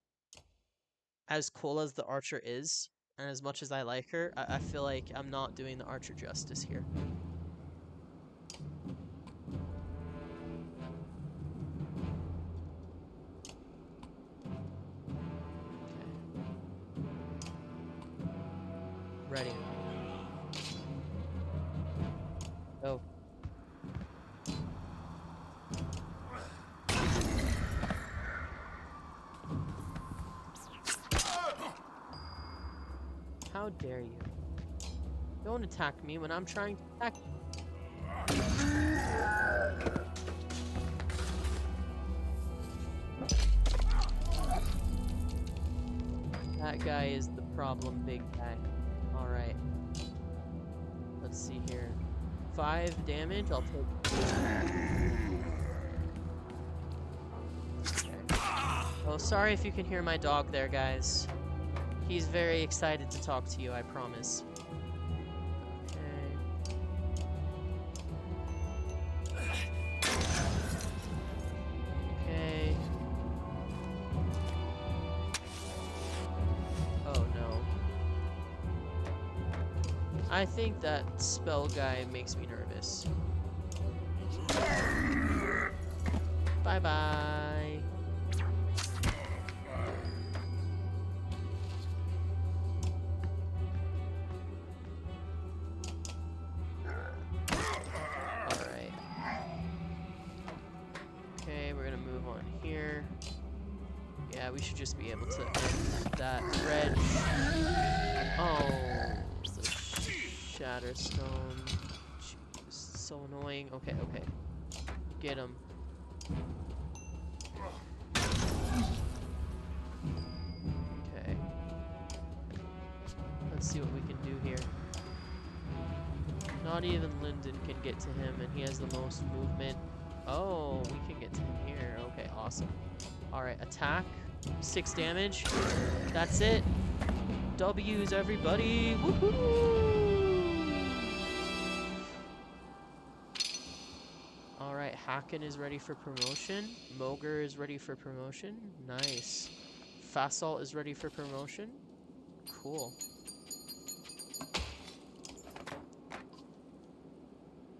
As cool as the Archer is, and as much as I like her, I feel like I'm not doing the Archer justice here. Ready. Go. How dare you? Don't attack me when I'm trying to attack you. That guy is the problem, big guy. Alright. Let's see here. 5 damage, I'll take... Okay. Oh, sorry if you can hear my dog there, guys. He's very excited to talk to you, I promise. Okay. I think that spell guy makes me nervous. Bye-bye. Alright. Okay, we're gonna move on here. Yeah, we should just be able to end that dredge. Oh, the Shatterstone. Jeez, so annoying. Okay, okay. Get him. Okay. Let's see what we can do here. Not even Lyndon can get to him, and he has the most movement. Oh, we can get to him here. Okay, awesome. Alright, attack. 6 damage. That's it. W's, everybody. Woohoo! Alright, Haken is ready for promotion. Moger is ready for promotion. Nice. Fasalt is ready for promotion. Cool.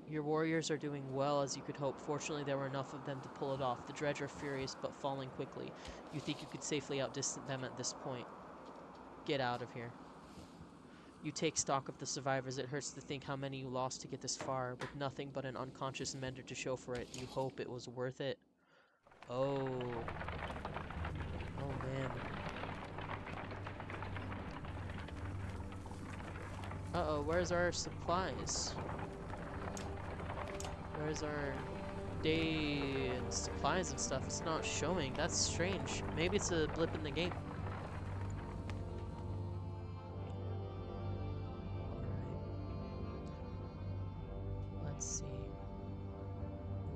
Your warriors are doing well, as you could hope. Fortunately, there were enough of them to pull it off. The dredge are furious, but falling quickly. You think you could safely outdistance them at this point. Get out of here. You take stock of the survivors. It hurts to think how many you lost to get this far. With nothing but an unconscious Mender to show for it, you hope it was worth it. Oh. Oh, man. Uh-oh, where's our supplies? Where's our day and supplies and stuff? It's not showing. That's strange. Maybe it's a blip in the game. Alright. Let's see.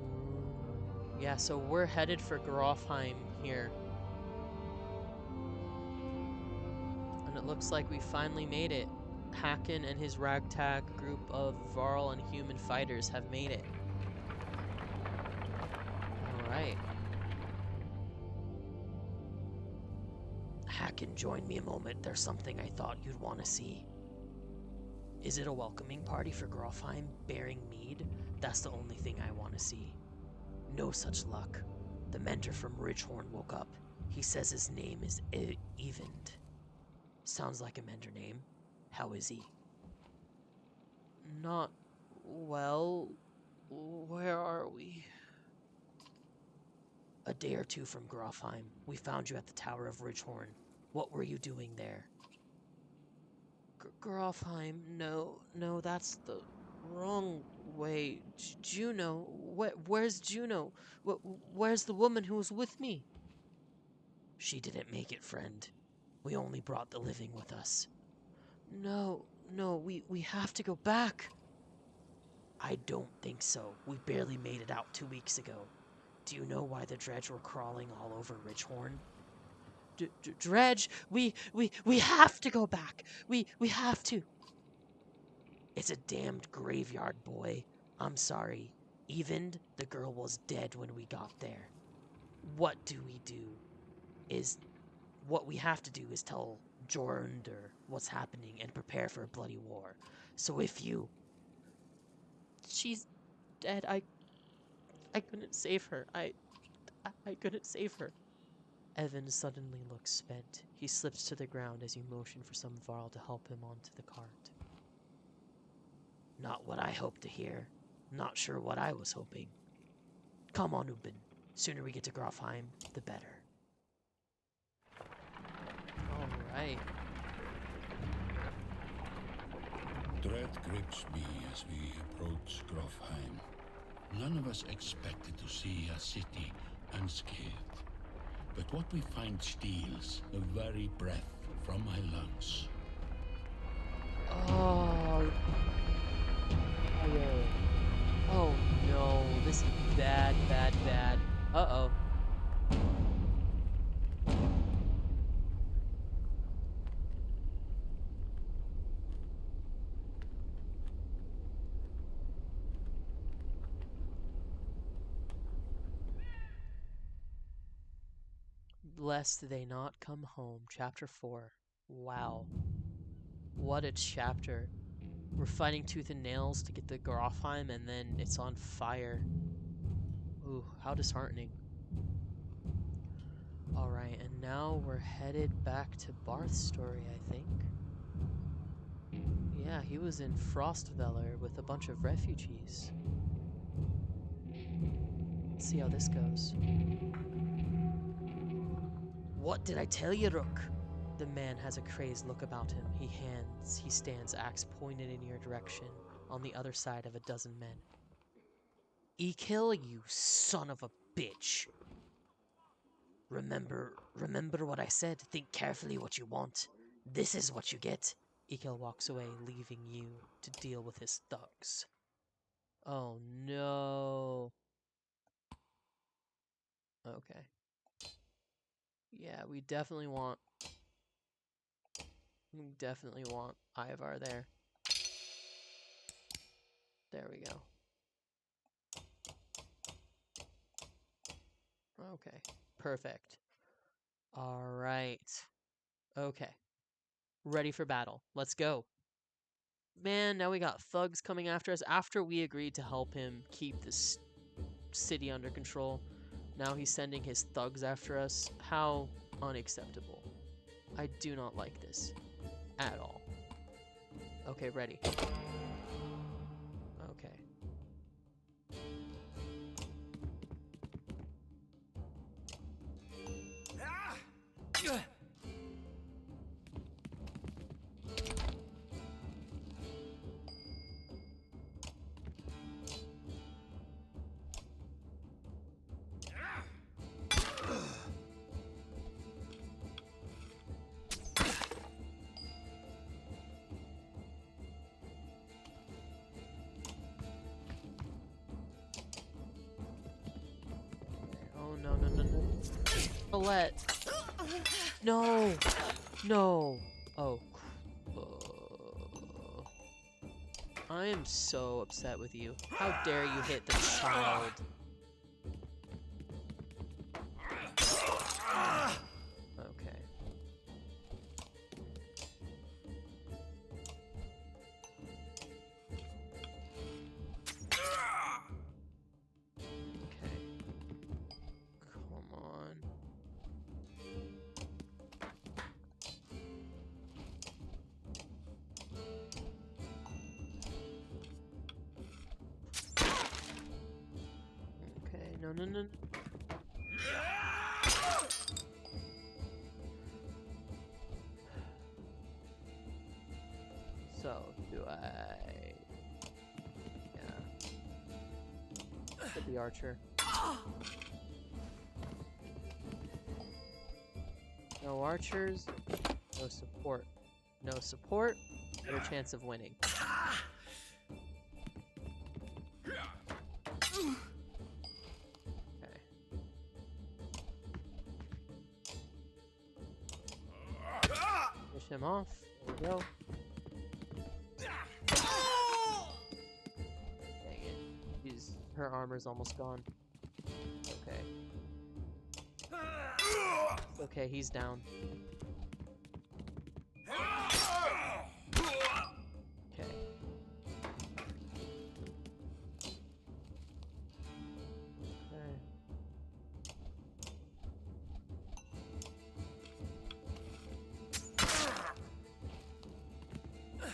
Ooh. Yeah, so we're headed for Grofheim here. And it looks like we finally made it. Haken and his ragtag group of Varl and human fighters have made it. Alright. Haken, join me a moment. There's something I thought you'd want to see. Is it a welcoming party for Grofheim, bearing mead? That's the only thing I want to see. No such luck. The mentor from Ridgehorn woke up. He says his name is Evend. Sounds like a Mender name. How is he? Not well. Where are we? A day or two from Grofheim. We found you at the Tower of Ridgehorn. What were you doing there? Grofheim? No, that's the wrong way. Juno? Where's Juno? Where's the woman who was with me? She didn't make it, friend. We only brought the living with us. No, we have to go back. I don't think so. We barely made it out 2 weeks ago. Do you know why the dredge were crawling all over Ridgehorn? Dredge, we have to go back. We have to. It's a damned graveyard, boy. I'm sorry. Even the girl was dead when we got there. What we have to do is tell Jornder what's happening and prepare for a bloody war. So if you... She's dead. I couldn't save her. I couldn't save her. Evan suddenly looks spent. He slips to the ground as you motion for some Varl to help him onto the cart. Not what I hoped to hear. Not sure what I was hoping. Come on, Ubin. Sooner we get to Grofheim, the better. Alright. Dread grips me as we approach Grofheim. None of us expected to see a city unscathed. But what we find steals the very breath from my lungs. Oh. Oh no, this is bad. Uh-oh. Lest they not come home. Chapter 4. Wow. What a chapter. We're fighting tooth and nails to get the Grofheim, and then it's on fire. Ooh, how disheartening. Alright, and now we're headed back to Barth's story, I think. Yeah, he was in Frostveller with a bunch of refugees. Let's see how this goes. What did I tell you, Rook? The man has a crazed look about him. He stands, axe pointed in your direction, on the other side of a dozen men. Kill you son of a bitch! Remember what I said. Think carefully what you want. This is what you get. Ekel walks away, leaving you to deal with his thugs. Oh no. Okay. Yeah, we definitely want Ivar there. There we go. Okay. Perfect. Alright. Okay. Ready for battle. Let's go. Man, now we got thugs coming after us after we agreed to help him keep this city under control. Now he's sending his thugs after us. How unacceptable. I do not like this at all. Okay, ready. Okay. Oh no no no no. Colette. No. No. Oh. I am so upset with you. How dare you hit the child? Okay. Okay. Come on. Okay, no, no, no. So, do I... Yeah. Hit the archer. No archers, no support. No support, better chance of winning. Okay. Push him off. There we go. Dang it. Her armor's almost gone. Okay. It's okay, he's down. Okay. Okay.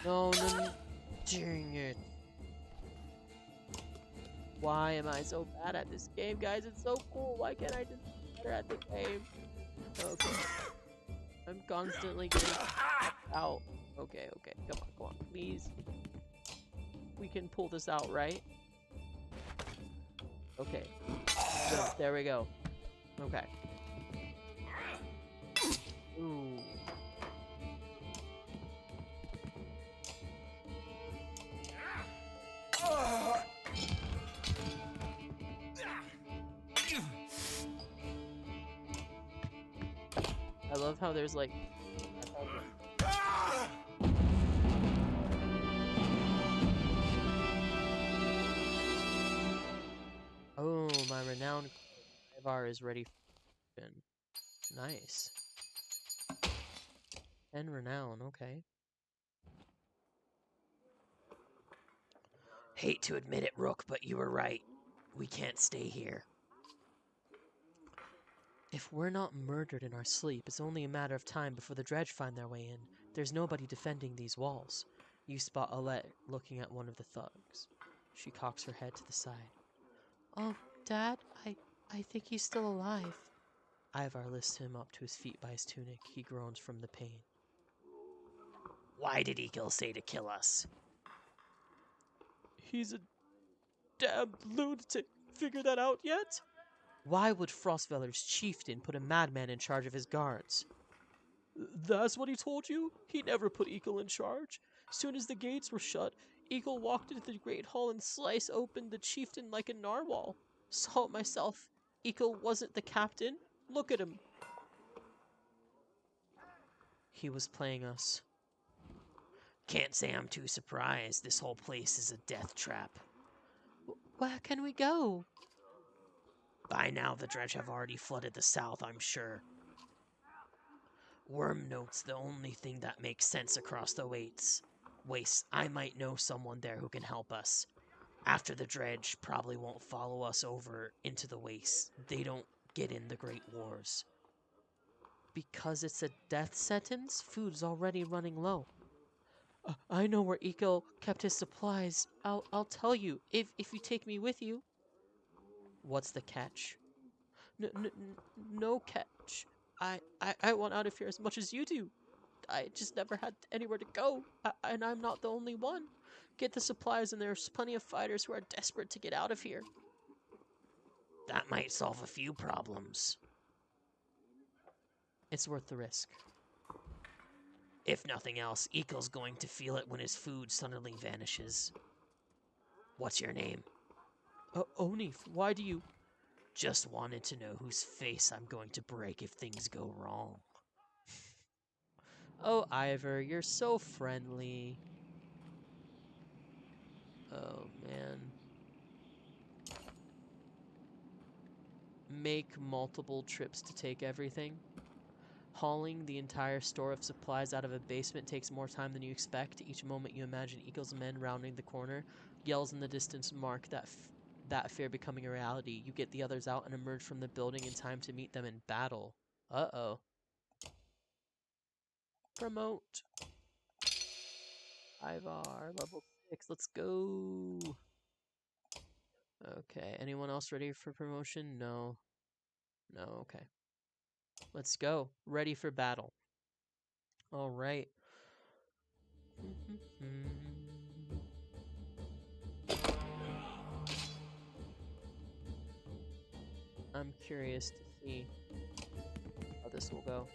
No, no, no. Dang it. Why am I so bad at this game, guys? It's so cool. Why can't I just be better at the game? Okay. I'm constantly getting out. Okay, okay. Come on, please. We can pull this out, right? Okay. So, there we go. Okay. Ooh. I love how there's like... Oh, my renowned Ivar is ready for action. Nice. 10 renown, okay. Hate to admit it, Rook, but you were right. We can't stay here. If we're not murdered in our sleep, it's only a matter of time before the dredge find their way in. There's nobody defending these walls. You spot Alette looking at one of the thugs. She cocks her head to the side. Oh, Dad, I think he's still alive. Ivar lifts him up to his feet by his tunic. He groans from the pain. Why did Eagle say to kill us? He's a damn lunatic. Figure that out yet? Why would Frostveller's chieftain put a madman in charge of his guards? That's what he told you? He never put Eagle in charge. Soon as the gates were shut, Eagle walked into the great hall and sliced open the chieftain like a narwhal. Saw it myself. Eagle wasn't the captain. Look at him. He was playing us. Can't say I'm too surprised. This whole place is a death trap. Where can we go? By now the dredge have already flooded the south, I'm sure. Worm note's the only thing that makes sense across the wastes. I might know someone there who can help us. After the dredge probably won't follow us over into the wastes. They don't get in the Great Wars. Because it's a death sentence, food's already running low. I know where Eco kept his supplies. I'll tell you if you take me with you. What's the catch? No catch. I want out of here as much as you do. I just never had anywhere to go, and I'm not the only one. Get the supplies, and there's plenty of fighters who are desperate to get out of here. That might solve a few problems. It's worth the risk. If nothing else, Eco's going to feel it when his food suddenly vanishes. What's your name? Onif, why do you... Just wanted to know whose face I'm going to break if things go wrong. Oh, Ivor, you're so friendly. Oh, man. Make multiple trips to take everything. Hauling the entire store of supplies out of a basement takes more time than you expect. Each moment you imagine Eagle's men rounding the corner. Yells in the distance mark that fear becoming a reality. You get the others out and emerge from the building in time to meet them in battle. Uh-oh. Promote. Ivar, level 6. Let's go. Okay. Anyone else ready for promotion? No. No, okay. Let's go. Ready for battle. All right. I'm curious to see how this will go.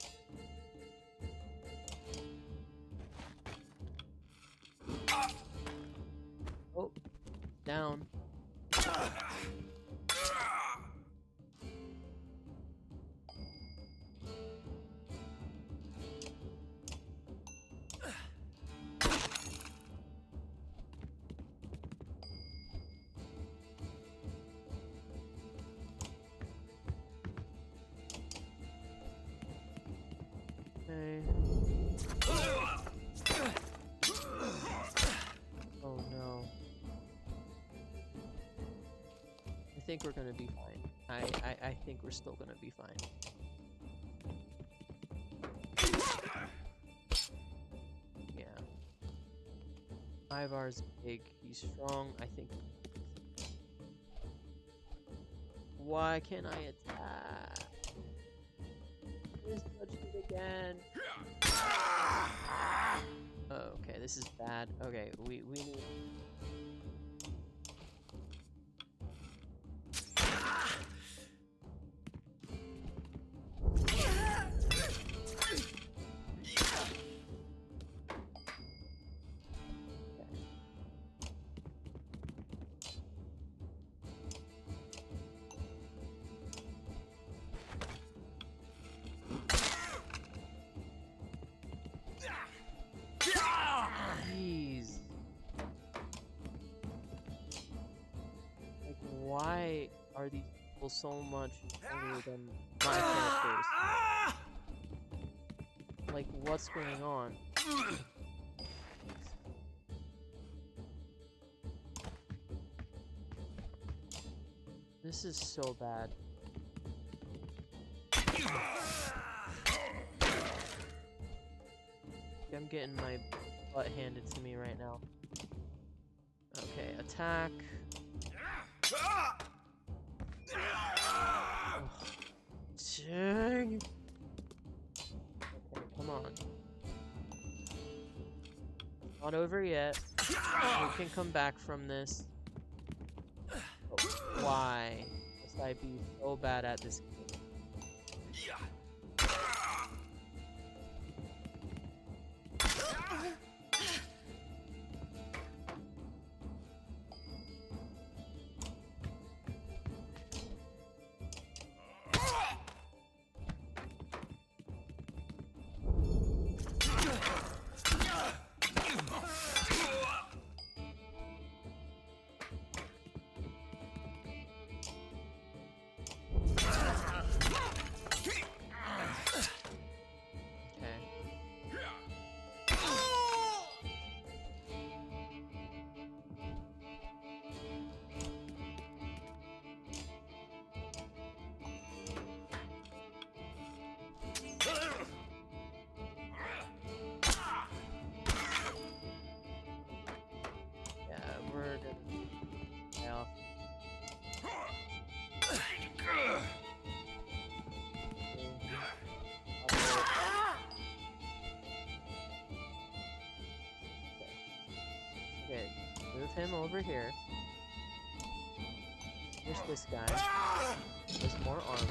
Oh, down. Okay. Oh no. I think we're gonna be fine. I think we're still gonna be fine. Yeah. Ivar's big, he's strong, I think. Why can't I attack? Just touched it again. Oh, okay, this is bad. Okay, we need... Jeez. Like, why are these people so much stronger than my characters? Like, what's going on? This is so bad. I'm getting my butt handed to me right now. Okay, attack. Ugh. Dang. Okay, come on. Not over yet. We can come back from this. But why must I be so bad at this game? Okay, move him over here. Here's this guy. There's more armor.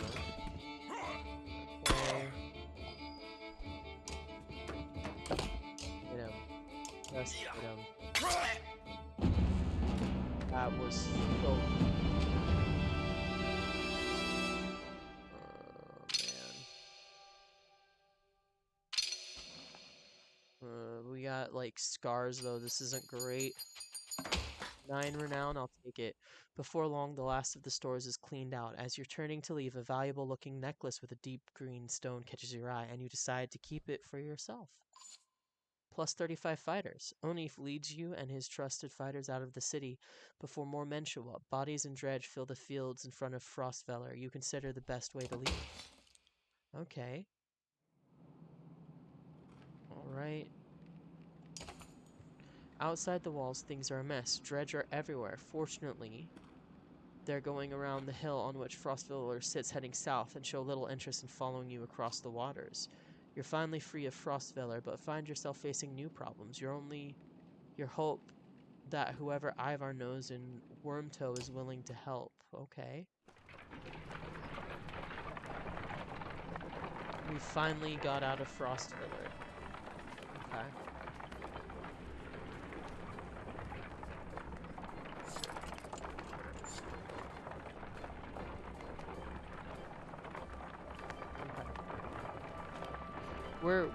Okay. Hit him. Just hit him. That was so... We got, like, scars, though. This isn't great. 9 renown, I'll take it. Before long, the last of the stores is cleaned out. As you're turning to leave, a valuable-looking necklace with a deep green stone catches your eye, and you decide to keep it for yourself. Plus 35 fighters. Onif leads you and his trusted fighters out of the city before more men show up. Bodies and dredge fill the fields in front of Frostveller. You consider the best way to leave. Okay. Alright. Outside the walls, things are a mess. Dredge are everywhere. Fortunately, they're going around the hill on which Frostviller sits heading south and show little interest in following you across the waters. You're finally free of Frostviller, but find yourself facing new problems. Your hope that whoever Ivar knows in Wormtoe is willing to help. Okay. We finally got out of Frostviller. Okay.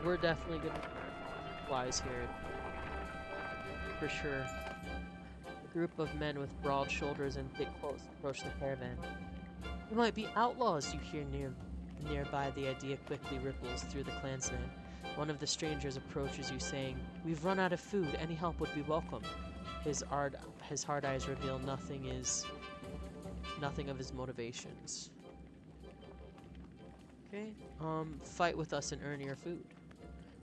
We're definitely gonna supplies here. For sure. A group of men with broad shoulders and thick clothes approach the caravan. You might be outlaws, you hear nearby. The idea quickly ripples through the clansmen. One of the strangers approaches you saying, "We've run out of food. Any help would be welcome." His hard eyes reveal nothing of his motivations. Okay, fight with us and earn your food.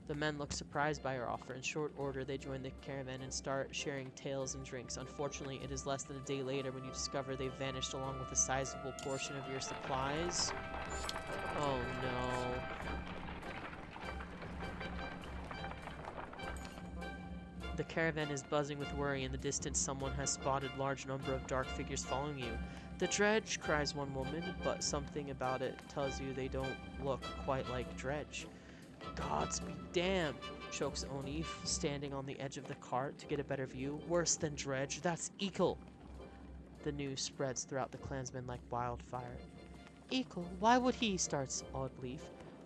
The men look surprised by your offer. In short order, they join the caravan and start sharing tales and drinks. Unfortunately, it is less than a day later when you discover they've vanished along with a sizable portion of your supplies. Oh no. The caravan is buzzing with worry. In the distance, someone has spotted a large number of dark figures following you. "The dredge," cries one woman, but something about it tells you they don't look quite like dredge. "Gods be damned," chokes Onif, standing on the edge of the cart to get a better view. "Worse than dredge, that's Ekel." The news spreads throughout the clansmen like wildfire. "Ekel? Why would he?" starts Oddleaf.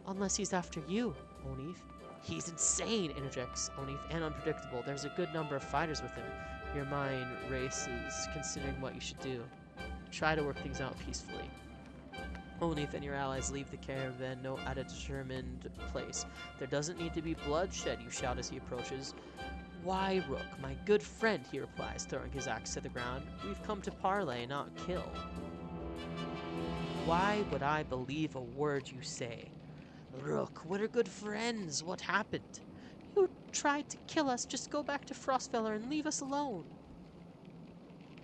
"Unless he's after you, Onif." "He's insane," interjects Onif, "and unpredictable. There's a good number of fighters with him." Your mind races, considering what you should do. Try to work things out peacefully. Onif and your allies leave the caravan note at a determined place. "There doesn't need to be bloodshed," you shout as he approaches. "Why, Rook, my good friend," he replies, throwing his axe to the ground. "We've come to parley, not kill." Why would I believe a word you say? Rook, we're good friends. What happened? You tried to kill us. Just go back to Frostfeller and leave us alone.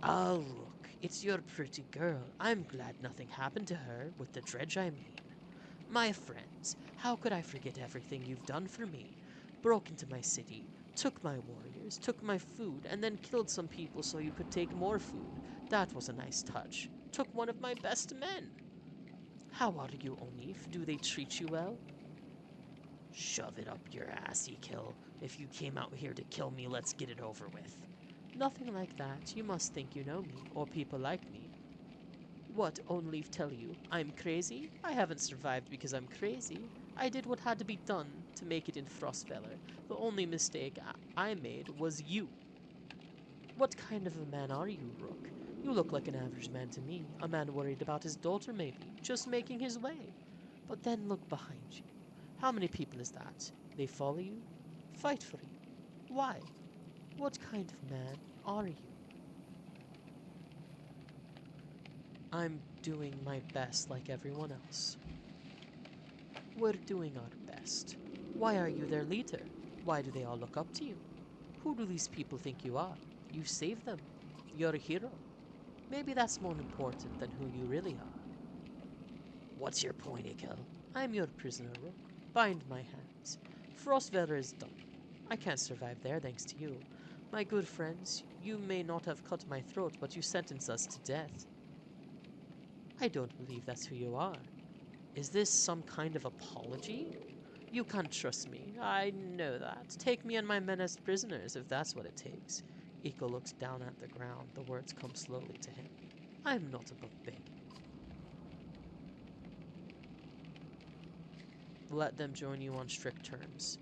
Ah, Rook, it's your pretty girl. I'm glad nothing happened to her, with the dredge I mean. My friends, how could I forget everything you've done for me? Broke into my city, took my warriors, took my food, and then killed some people so you could take more food. That was a nice touch. Took one of my best men. How are you, Onif? Do they treat you well? Shove it up your ass, Ekill. If you came out here to kill me, let's get it over with. Nothing like that. You must think you know me, or people like me. What Onleaf tell you? I'm crazy? I haven't survived because I'm crazy. I did what had to be done to make it in Frostfeller. The only mistake I made was you. What kind of a man are you, Rook? You look like an average man to me. A man worried about his daughter, maybe. Just making his way. But then look behind you. How many people is that? They follow you? Fight for you. Why? What kind of man are you? I'm doing my best like everyone else. We're doing our best. Why are you their leader? Why do they all look up to you? Who do these people think you are? You saved them. You're a hero. Maybe that's more important than who you really are. What's your point, Ikel? I'm your prisoner, Rook. Bind my hands. Frostweather is done. I can't survive there thanks to you. My good friends, you may not have cut my throat, but you sentenced us to death. I don't believe that's who you are. Is this some kind of apology? You can't trust me. I know that. Take me and my men as prisoners, if that's what it takes. Iko looks down at the ground. The words come slowly to him. I'm not above begging. Let them join you on strict terms.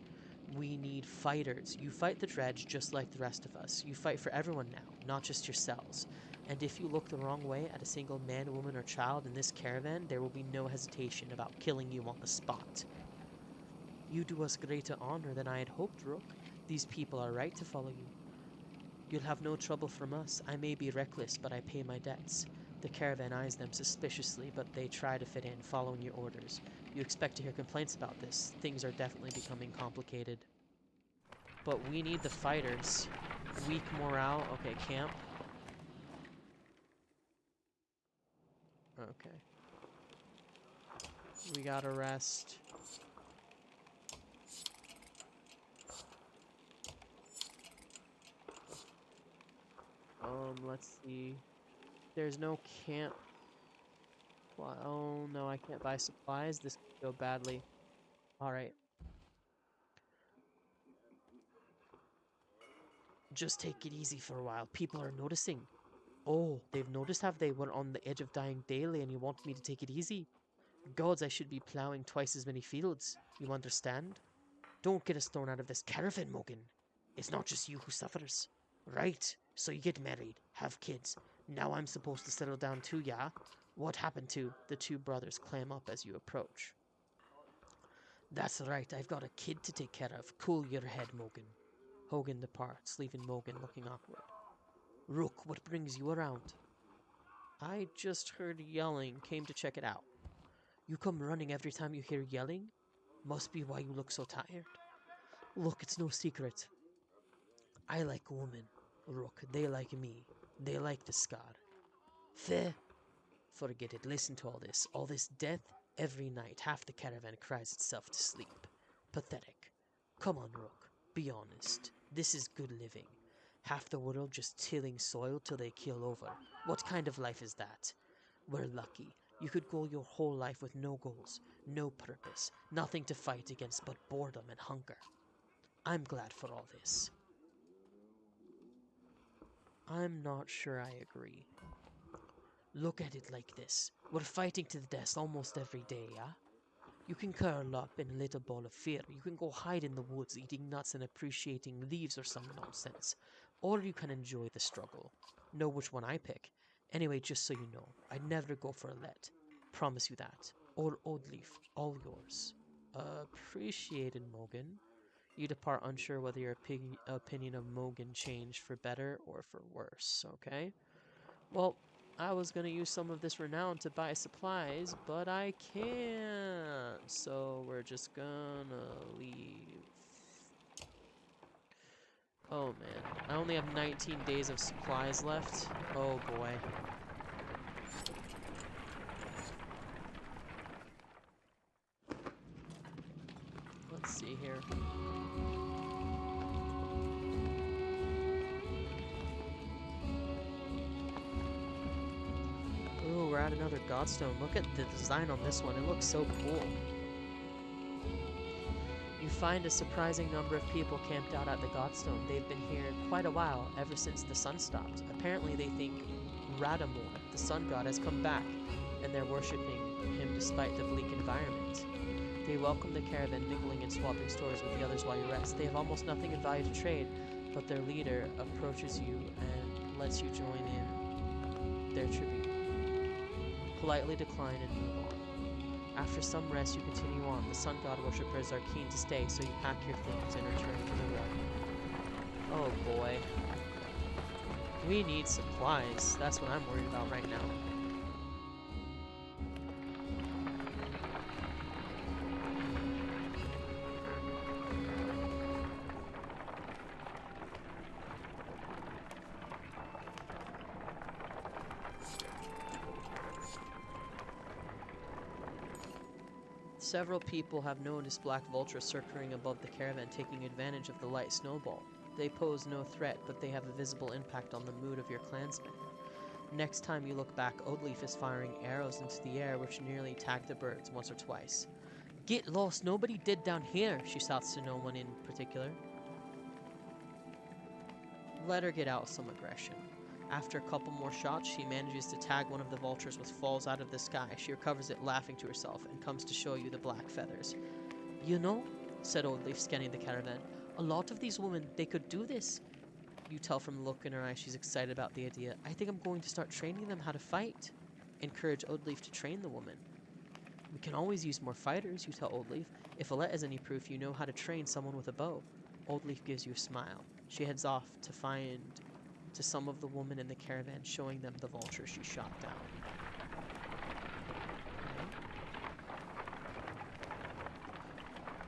We need fighters. You fight the dredge just like the rest of us. You fight for everyone now, not just yourselves. And if you look the wrong way at a single man, woman, or child in this caravan, there will be no hesitation about killing you on the spot. You do us greater honor than I had hoped, Rook. These people are right to follow you. You'll have no trouble from us. I may be reckless, but I pay my debts. The caravan eyes them suspiciously, but they try to fit in, following your orders. You expect to hear complaints about this. Things are definitely becoming complicated. But we need the fighters. Weak morale. Okay, camp. Okay. We gotta rest. Let's see. There's no camp. Oh no, I can't buy supplies. This could go badly. Alright. Just take it easy for a while. People are noticing. Oh, they've noticed have they? We're on the edge of dying daily and you want me to take it easy? Gods, I should be plowing twice as many fields. You understand? Don't get us thrown out of this caravan, Mogan. It's not just you who suffers. Right, so you get married, have kids. Now I'm supposed to settle down too, yeah? What happened to? The two brothers clam up as you approach. That's right, I've got a kid to take care of. Cool your head, Mogan. Hogan departs, leaving Mogan looking awkward. Rook, what brings you around? I just heard yelling, came to check it out. You come running every time you hear yelling? Must be why you look so tired. Look, it's no secret. I like women. Rook, they like me. They like the scar. Fair? Forget it. Listen to all this. All this death. Every night, half the caravan cries itself to sleep. Pathetic. Come on, Rook. Be honest. This is good living. Half the world just tilling soil till they keel over. What kind of life is that? We're lucky. You could go your whole life with no goals, no purpose, nothing to fight against but boredom and hunger. I'm glad for all this. I'm not sure I agree. Look at it like this. We're fighting to the death almost every day, yeah? You can curl up in a little ball of fear. You can go hide in the woods eating nuts and appreciating leaves or some nonsense. Or you can enjoy the struggle. Know which one I pick. Anyway, just so you know, I'd never go for a let. Promise you that. Or Old Leaf, all yours. Appreciated, Mogan. You depart unsure whether your opinion of Mogan changed for better or for worse, okay? Well, I was gonna use some of this renown to buy supplies, but I can't. So we're just gonna leave. Oh man, I only have 19 days of supplies left. Oh boy. Let's see here. Ooh, we're at another godstone. Look at the design on this one. It looks so cool. You find a surprising number of people camped out at the godstone. They've been here quite a while, ever since the sun stopped. Apparently they think Radamor, the sun god, has come back, and they're worshipping him despite the bleak environment. They welcome the caravan, mingling and swapping stories with the others while you rest. They have almost nothing of value to trade, but their leader approaches you and lets you join in their tribute. Politely decline and move on. After some rest, you continue on. The sun god worshippers are keen to stay, so you pack your things and return to the road. Oh boy. We need supplies. That's what I'm worried about right now. Several people have noticed black vultures circling above the caravan, taking advantage of the light snowball. They pose no threat, but they have a visible impact on the mood of your clansmen. Next time you look back, Oldleaf is firing arrows into the air, which nearly tag the birds once or twice. "Get lost, nobody did down here," she shouts to no one in particular. Let her get out some aggression. After a couple more shots, she manages to tag one of the vultures, which falls out of the sky. She recovers it, laughing to herself, and comes to show you the black feathers. "You know," said Oldleaf, scanning the caravan, "a lot of these women, they could do this." You tell from the look in her eyes she's excited about the idea. "I think I'm going to start training them how to fight." Encourage Oldleaf to train the woman. "We can always use more fighters," you tell Oldleaf. "If Alette is any proof, you know how to train someone with a bow." Oldleaf gives you a smile. She heads off to find some of the women in the caravan, showing them the vulture she shot down.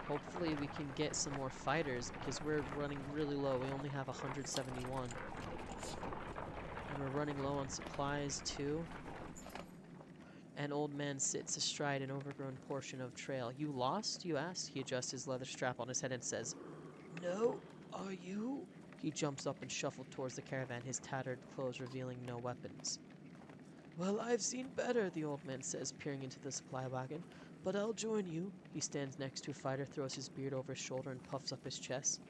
Hopefully we can get some more fighters, because we're running really low. We only have 171. And we're running low on supplies too. An old man sits astride an overgrown portion of trail. "You lost?" you ask. He adjusts his leather strap on his head and says, "No, are you?" He jumps up and shuffles towards the caravan, his tattered clothes revealing no weapons. "Well, I've seen better," the old man says, peering into the supply wagon. "But I'll join you." He stands next to a fighter, throws his beard over his shoulder, and puffs up his chest.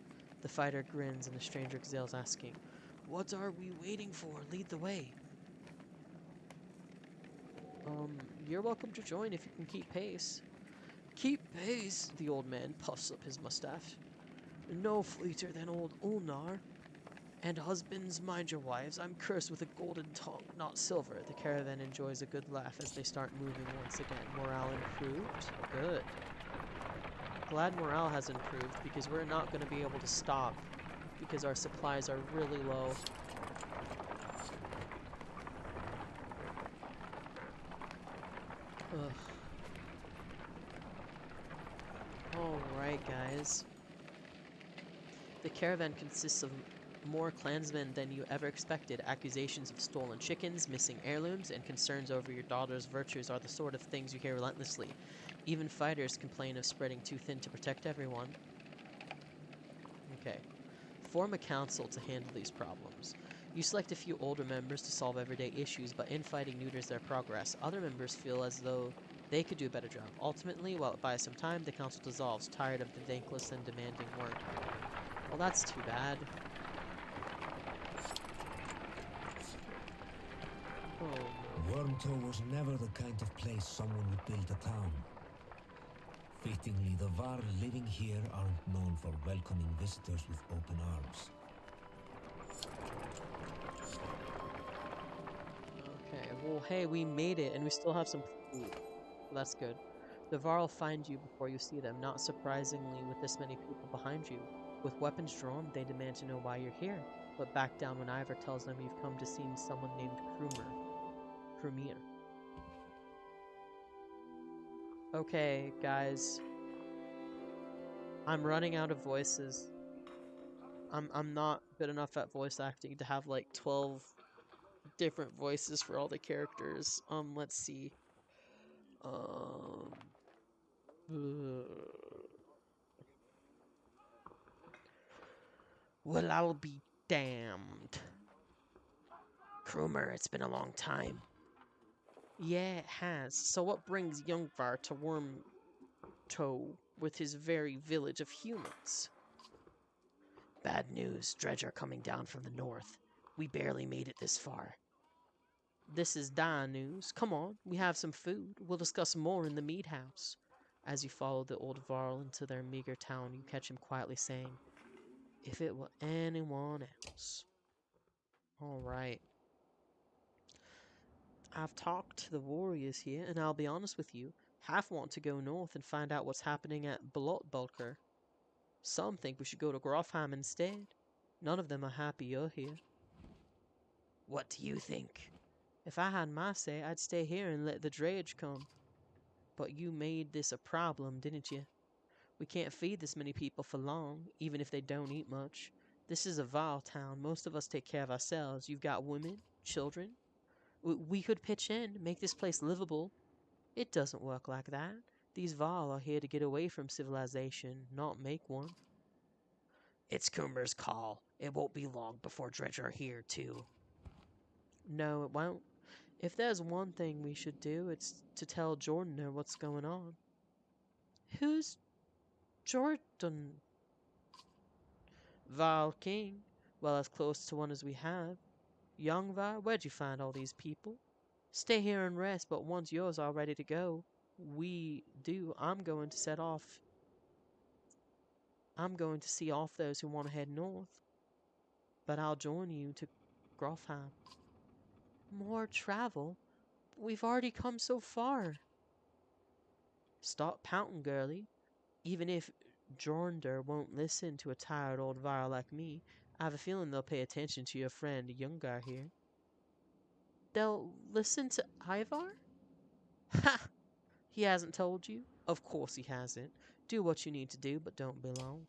The fighter grins, and the stranger exhales, asking, "What are we waiting for? Lead the way." You're welcome to join if you can keep pace." "Keep pace?" The old man puffs up his mustache. "No fleeter than old Ulnar. And husbands, mind your wives. I'm cursed with a golden tongue, not silver." The caravan enjoys a good laugh as they start moving once again. Morale improved? Good. Glad morale has improved, because we're not going to be able to stop, because our supplies are really low. Ugh. Alright, guys. The caravan consists of more clansmen than you ever expected. Accusations of stolen chickens, missing heirlooms, and concerns over your daughter's virtues are the sort of things you hear relentlessly. Even fighters complain of spreading too thin to protect everyone. Okay. Form a council to handle these problems. You select a few older members to solve everyday issues, but infighting neuters their progress. Other members feel as though they could do a better job. Ultimately, while it buys some time, the council dissolves, tired of the thankless and demanding work. Well, that's too bad. Oh. Wormtow was never the kind of place someone would build a town. Fittingly, the Var living here aren't known for welcoming visitors with open arms. Okay, well, hey, we made it, and we still have some food. Well, that's good. The Var will find you before you see them, not surprisingly with this many people behind you. With weapons drawn, they demand to know why you're here, but back down when Ivor tells them you've come to see someone named Krumer. premiere. Okay, guys. I'm running out of voices. I'm not good enough at voice acting to have like 12 different voices for all the characters. Let's see. Um Well, I'll be damned. Krumer, it's been a long time. Yeah, it has. So what brings Jungvar to Wormtoe with his very village of humans? Bad news. Dredge are coming down from the north. We barely made it this far. This is dire news. Come on, we have some food. We'll discuss more in the mead house. As you follow the old Varl into their meager town, you catch him quietly saying, if it were anyone else. Alright. I've talked to the warriors here, and I'll be honest with you, half want to go north and find out what's happening at Blotbulker. Some think we should go to Grofheim instead. None of them are happy you're here. What do you think? If I had my say, I'd stay here and let the dredge come. But you made this a problem, didn't you? We can't feed this many people for long, even if they don't eat much. This is a vile town. Most of us take care of ourselves. You've got women, children. We could pitch in, make this place livable. It doesn't work like that. These Val are here to get away from civilization, not make one. It's Coomer's call. It won't be long before Dredge are here, too. No, it won't. If there's one thing we should do, it's to tell Jordaner what's going on. Who's Jordan? Val King. Well, as close to one as we have. Young Val, where'd you find all these people? Stay here and rest, but once yours are ready to go, I'm going to set off. I'm going to see off those who want to head north. But I'll join you to Grofheim. More travel? We've already come so far. Stop pouting, girlie. Even if Jornder won't listen to a tired old Vile like me, I have a feeling they'll pay attention to your friend Youngar here. They'll listen to Ivar? Ha! He hasn't told you? Of course he hasn't. Do what you need to do, but don't be long.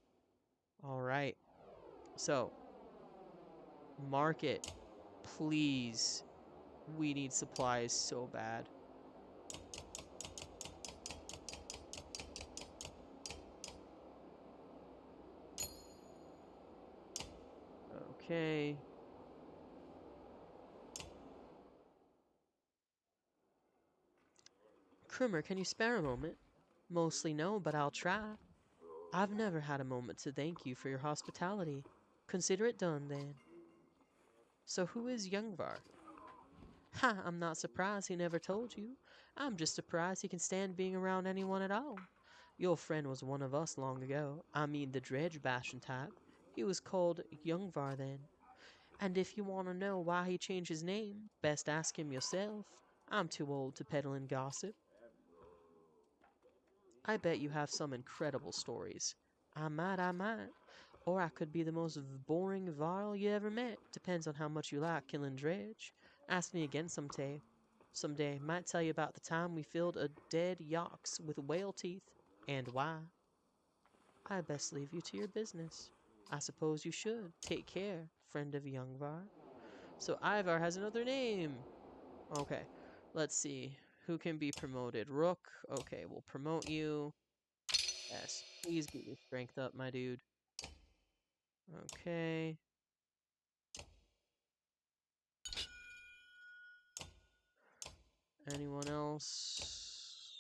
Alright. So, market. Please. We need supplies so bad. Okay. Krumer, can you spare a moment? Mostly no, but I'll try. I've never had a moment to thank you for your hospitality. Consider it done, then. So who is Youngvar? Ha, I'm not surprised he never told you. I'm just surprised he can stand being around anyone at all. Your friend was one of us long ago. I mean the dredge bashing type. He was called Youngvar then. And if you want to know why he changed his name, best ask him yourself. I'm too old to peddle in gossip. I bet you have some incredible stories. I might. Or I could be the most boring varl you ever met. Depends on how much you like killing dredge. Ask me again someday. Might tell you about the time we filled a dead yox with whale teeth. And why. I best leave you to your business. I suppose you should. Take care, friend of Youngvar. So Ivar has another name. Okay, let's see. Who can be promoted? Rook. Okay, we'll promote you. Yes, please get your strength up, my dude. Okay. Anyone else?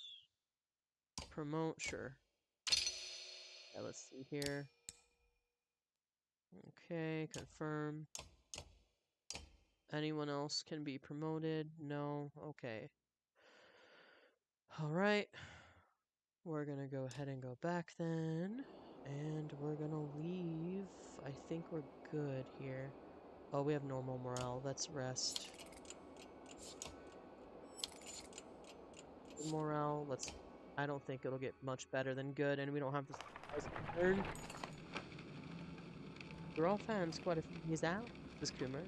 Promote, sure. Yeah, let's see here. Okay, confirm. Anyone else can be promoted? No, okay. Alright. We're gonna go ahead and go back then. And we're gonna leave. I think we're good here. Oh, we have normal morale. Let's rest. Good morale. I don't think it'll get much better than good, and we don't have this turn. Grofheim's quite a few years out, this Krumer.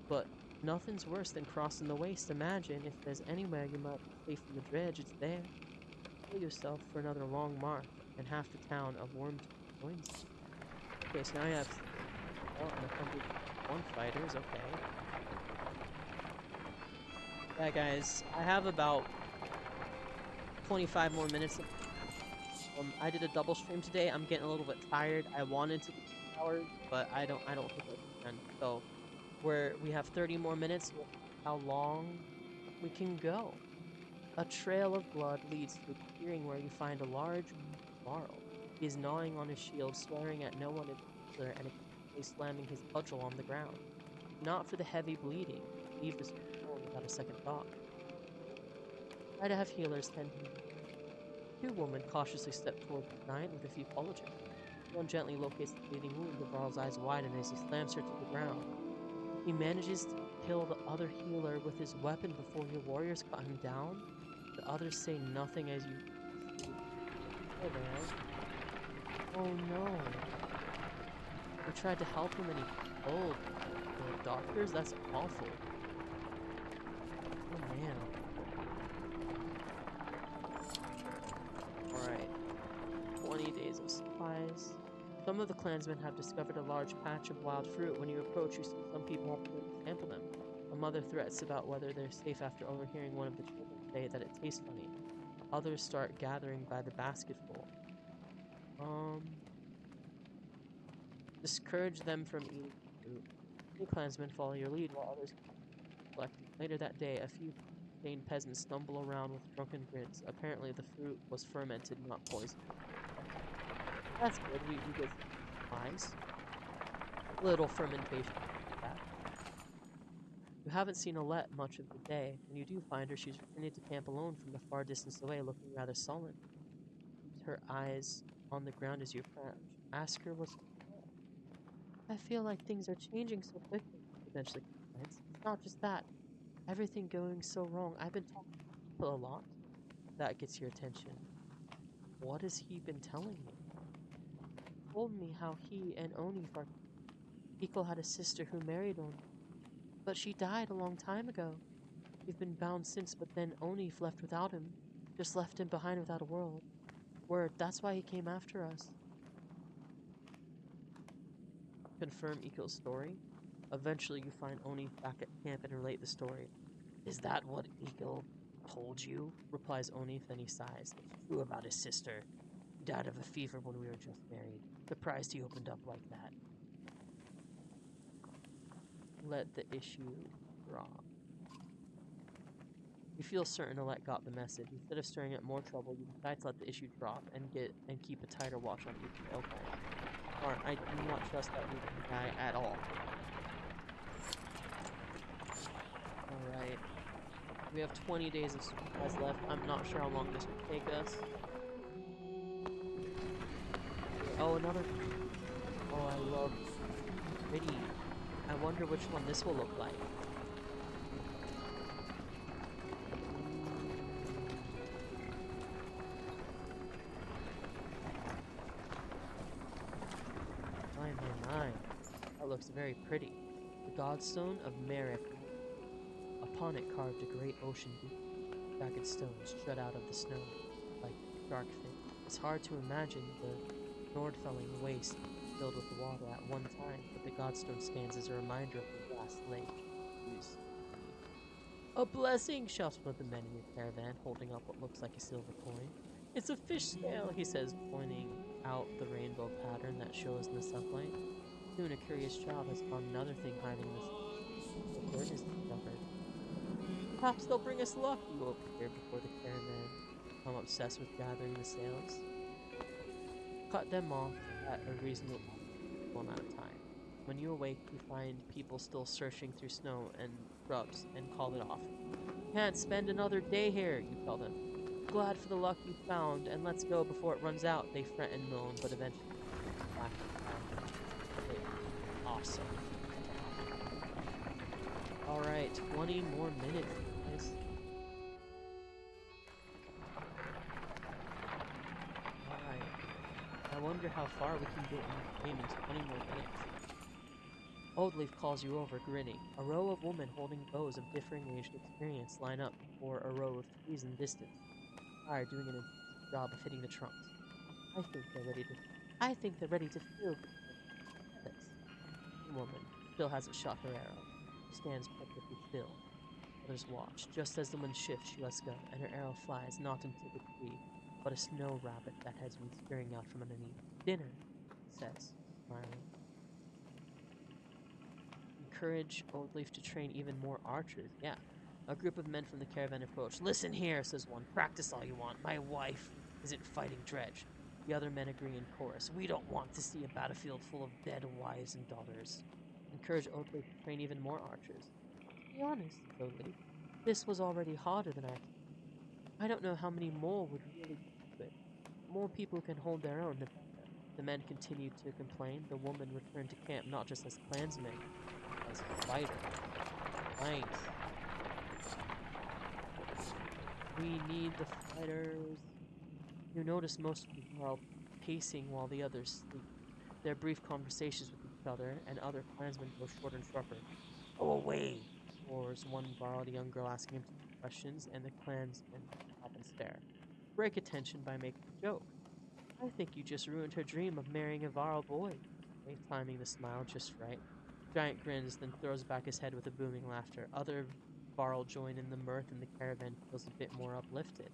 But Nothing's worse than crossing the waste. Imagine if there's anywhere you might be safe from the dredge, it's there. Prepare yourself for another long march, and half the town of Worm joins you. Okay, so now I have and 101 fighters, okay. Yeah, guys, I have about 25 more minutes. I did a double stream today. I'm getting a little bit tired. I wanted to do 2 hours, but I don't think I can. So we have 30 more minutes. We'll see how long we can go. A trail of blood leads to a clearing where you find a large marl. He is gnawing on his shield, swearing at no one in particular, and occasionally slamming his cudgel on the ground. Not for the heavy bleeding. Leave this alone without a second thought. Try to have healers tend to him. Two women cautiously step towards the giant with a few apologies. One gently locates the bleeding wound. The Varl's eyes widen as he slams her to the ground. He manages to kill the other healer with his weapon before your warriors cut him down. The others say nothing as you stay there. Oh no. We tried to help him and he killed the doctors? That's awful. Oh man. Alright. 20 days of supplies. Some of the clansmen have discovered a large patch of wild fruit. When you approach, you see some people have to sample them. A mother threats about whether they're safe after overhearing one of the children say that it tastes funny. Others start gathering by the basketful. Discourage them from eating fruit. Many clansmen follow your lead while others collect. Later that day, a few stained peasants stumble around with drunken grins. Apparently the fruit was fermented, not poisoned. That's good, we get supplies. Little fermentation. You haven't seen Alette much of the day. When you do find her, she's returning to camp alone from the far distance away, looking rather sullen. Keeps her eyes on the ground as you approach. Ask her what's going on. I feel like things are changing so quickly, eventually complains. It's not just that. Everything going so wrong. I've been talking to people a lot. That gets your attention. What has he been telling you? He told me how he and Oni are. Ikko had a sister who married Oni. But she died a long time ago. We've been bound since, but then Oni left without him. Just left him behind without a word. That's why he came after us. Confirm Ikko's story. Eventually you find Oni back at camp and relate the story. Is that what Ikko told you? Replies Oni, then he sighs. It's true about his sister. He died of a fever when we were just married. Surprised he opened up like that. Let the issue drop. You feel certain Alette got the message. Instead of stirring up more trouble, you decide to let the issue drop and keep a tighter watch on Ikko. Okay. Alright, I do not trust that guy at all. Alright. We have 20 days of supplies left. I'm not sure how long this will take us. Oh, another. Oh, I love pretty. I wonder which one this will look like. My. That looks very pretty. The Godstone of Merrick. Upon it carved a great ocean blue. Jagged stones shut out of the snow like dark fin. It's hard to imagine the Nordfelling waste filled with the water at one time, but the Godstone stands as a reminder of the vast lake. A blessing, shouts one of the men in your caravan, holding up what looks like a silver coin. It's a fish scale, he says, pointing out the rainbow pattern that shows in the sunlight. Soon a curious child has found another thing hiding in the bird is discovered. Perhaps they'll bring us luck, you appear before the caravan. I'm obsessed with gathering the sails. Cut them off at a reasonable amount of time. When you awake, you find people still searching through snow and shrubs and call it off. Can't spend another day here, you tell them. Glad for the luck you found, and let's go before it runs out. They fret and moan, but eventually back to town. Awesome. Alright, 20 more minutes, guys. Alright. I wonder how far we can get in the game in 20 more minutes. Oldleaf calls you over, grinning. A row of women holding bows of differing age and experience line up before a row of trees in the distance. Are doing an impressive job of hitting the trunks. I think they're ready to fill this. One woman still hasn't shot her arrow. She stands perfectly still. Others watch. Just as the wind shifts, she lets go, and her arrow flies not into the tree, but a snow rabbit that has been spearing out from underneath. Dinner, he says, smiling. Encourage Oldleaf to train even more archers. Yeah. A group of men from the caravan approach. Listen here, says one. Practice all you want. My wife isn't fighting dredge. The other men agree in chorus. We don't want to see a battlefield full of dead wives and daughters. Encourage Oldleaf to train even more archers. To be honest, says Oldleaf, this was already harder than I expected. I don't know how many more would really do it. More people can hold their own, the better. The men continued to complain. The woman returned to camp not just as clansmen, as fighters. Nice. We need the fighters. You notice most of them are pacing while the others sleep. Their brief conversations with each other and other clansmen grow shorter and sharper. Go away, roars one borrowed young girl asking him questions, and the clansmen stop and stare. Break attention by making a joke. I think you just ruined her dream of marrying a Varl boy. Timing the smile just right. Giant grins, then throws back his head with a booming laughter. Other Varl join in the mirth, and the caravan feels a bit more uplifted.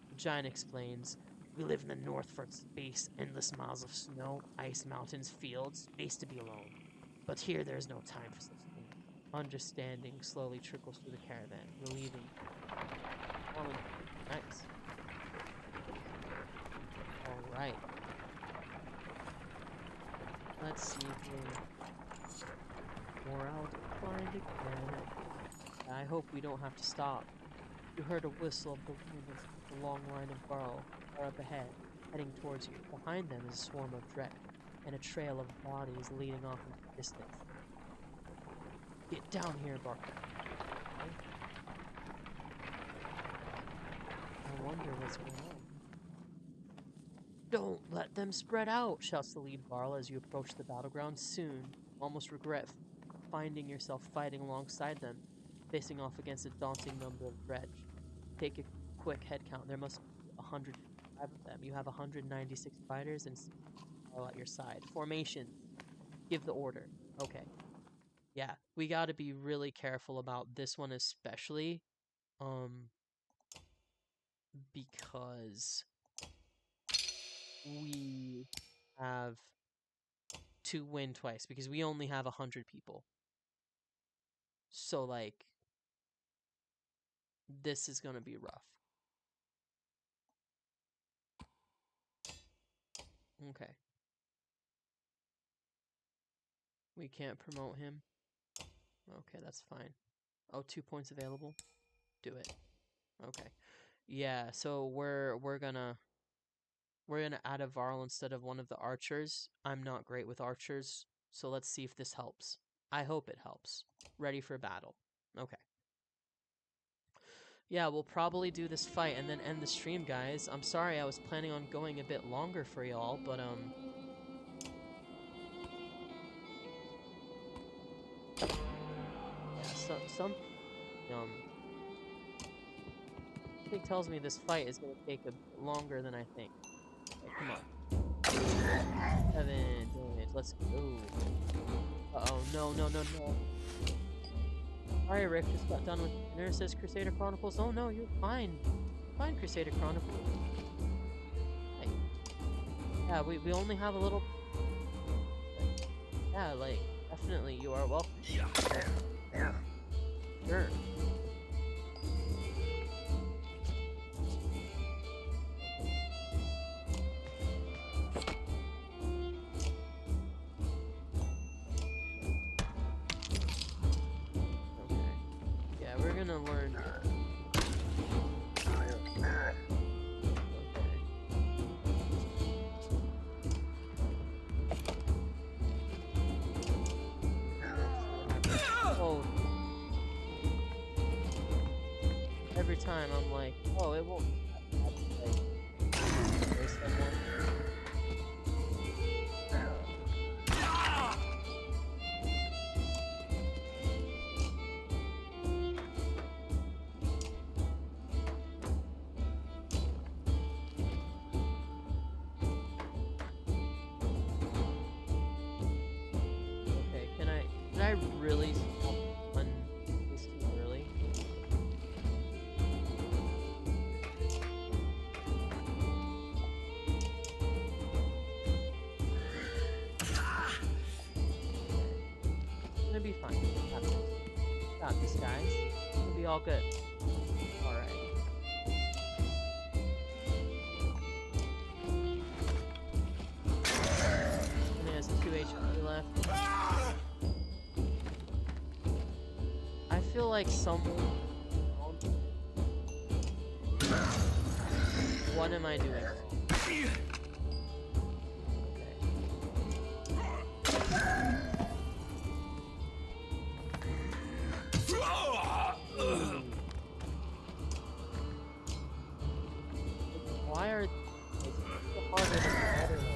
The giant explains, we live in the north for space, endless miles of snow, ice, mountains, fields, space to be alone. But here there is no time for such things. Understanding slowly trickles through the caravan, relieving. Nice. Alright. Let's see here. Morale declined again. I hope we don't have to stop. You heard a whistle of the wind as the long line of burrow far up ahead, heading towards you. Behind them is a swarm of dread, and a trail of bodies leading off into the distance. Get down here, Barker. Okay. I wonder what's going on. Don't let them spread out, shouts the lead Varl as you approach the battleground. Soon, almost regret finding yourself fighting alongside them, facing off against a daunting number of dredge. Take a quick head count. There must be 105 of them. You have 196 fighters and all at your side. Formations. Give the order. Okay. Yeah, we got to be really careful about this one especially, because we have to win twice because we only have 100 people. So, like, this is going to be rough. Okay. We can't promote him. Okay, that's fine. Oh, 2 points available. Do it. Okay. Yeah, so we're gonna add a Varl instead of one of the archers. I'm not great with archers, so let's see if this helps. I hope it helps. Ready for battle. Okay. Yeah, we'll probably do this fight and then end the stream, guys. I'm sorry, I was planning on going a bit longer for y'all, but yeah, something tells me this fight is gonna take a bit longer than I think. Okay, come on. 7 damage. Let's go. Uh-oh, no. Sorry, Rick, just got done with dinner, says Crusader Chronicles. Oh no, you're fine. Fine, Crusader Chronicles. Hey. Yeah, we only have a little... Yeah, like, definitely, you are welcome. Sure. Gonna learn. Oh. Every time I'm like, oh, it won't. I really run this too early? It's gonna be fine. Got this, guys. It'll be all good. Alright. And there's 2 HP left. I feel like someone... What am I doing wrong? Okay. Why are it's harder than the other one?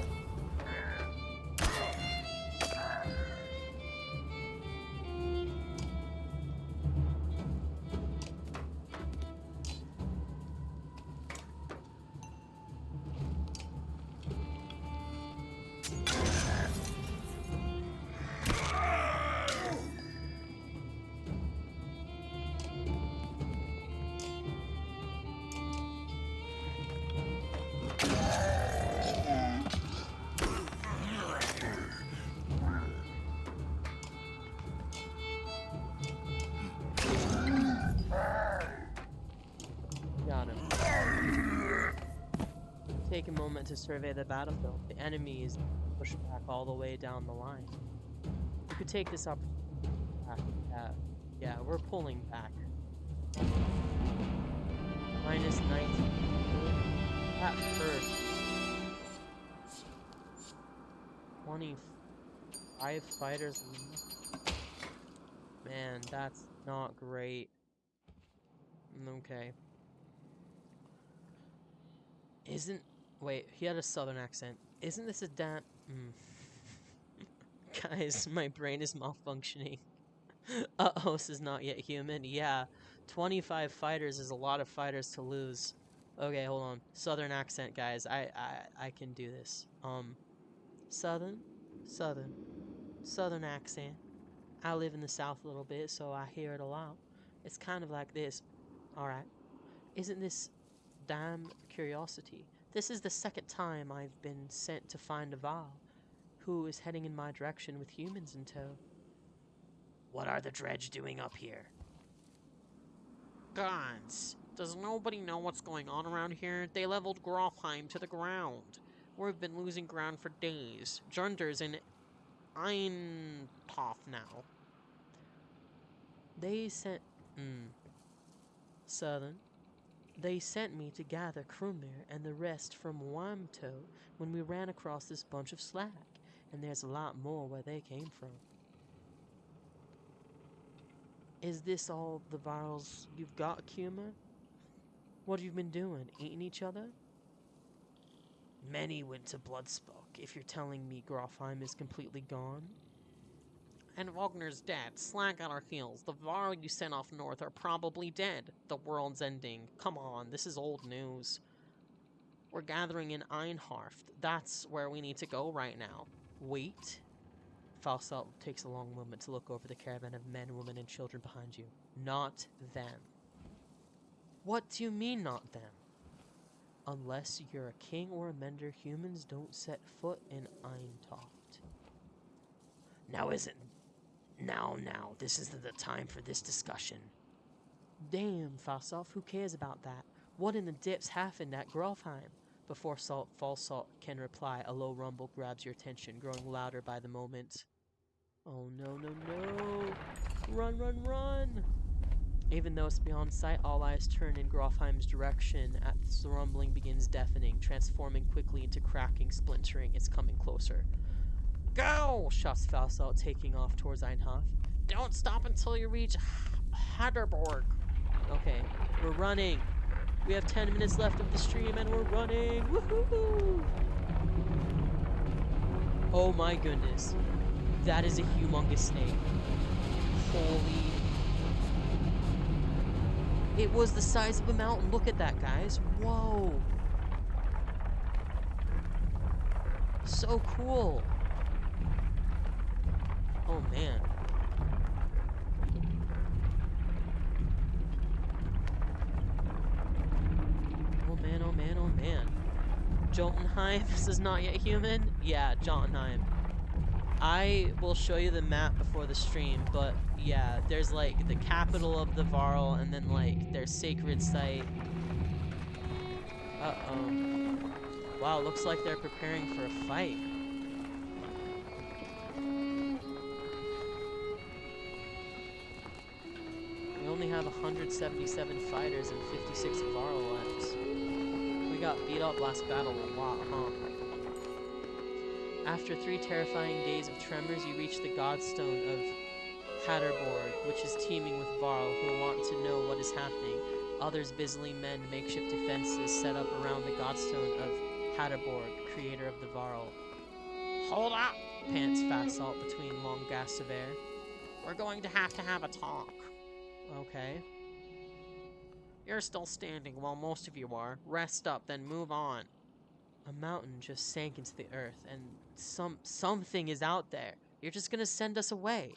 Got him. Take a moment to survey the battlefield. The enemy is pushed back all the way down the line. You could take this opportunity. Yeah, we're pulling back. Minus 19. At first. 25 fighters. Man, that's not great. Okay. Wait, he had a southern accent. Isn't this a damn... Guys, my brain is malfunctioning. Uh-oh, this is not yet human. Yeah, 25 fighters is a lot of fighters to lose. Okay, hold on. Southern accent, guys. I can do this. Southern accent. I live in the South a little bit, so I hear it a lot. It's kind of like this. Alright. Isn't this damn curiosity? This is the second time I've been sent to find a Val, who is heading in my direction with humans in tow. What are the dredge doing up here? Gods, does nobody know what's going on around here? They leveled Grofheim to the ground. We've been losing ground for days. Junder's in Einthoff now. They sent... Southern. They sent me to gather Krumir and the rest from Wamto when we ran across this bunch of slag, and there's a lot more where they came from. Is this all the virals you've got, Kuma? What have you been doing? Eating each other? Many went to Bloodspoke, if you're telling me Grofheim is completely gone. And Wagner's dead. Slag at our heels. The Varl you sent off north are probably dead. The world's ending. Come on, this is old news. We're gathering in Einharft. That's where we need to go right now. Wait. Falsalt takes a long moment to look over the caravan of men, women, and children behind you. Not them. What do you mean, not them? Unless you're a king or a mender, humans don't set foot in Einthoff. Now, this isn't the time for this discussion. Damn, Falsalt, who cares about that? What in the dips happened at Grofheim? Before Falsalt can reply, a low rumble grabs your attention, growing louder by the moment. Oh no, no, no! Run, run, run! Even though it's beyond sight, all eyes turn in Grofheim's direction as the rumbling begins deafening, transforming quickly into cracking, splintering. It's coming closer. Go! Shouts Falsalt, taking off towards Einthoff. Don't stop until you reach Haderborg. Okay, we're running. We have 10 minutes left of the stream and we're running. Woohoo! Oh my goodness. That is a humongous snake. Holy. It was the size of a mountain. Look at that, guys. Whoa. So cool. Oh man. Jotunheim? This is not yet human? Yeah, Jotunheim. I will show you the map before the stream, but yeah, there's like the capital of the Varl and then like their sacred site. Uh-oh. Wow, looks like they're preparing for a fight. We only have 177 fighters and 56 Varl left. We got beat up last battle a lot, huh? After 3 terrifying days of tremors, you reach the Godstone of Hatterborg, which is teeming with Varl who want to know what is happening. Others busily mend makeshift defenses set up around the Godstone of Hatterborg, creator of the Varl. Hold up, pants Fasalt between long gasps of air. We're going to have a talk. Okay. You're still standing while most of you are. Rest up, then move on. A mountain just sank into the earth, and something is out there. You're just gonna send us away.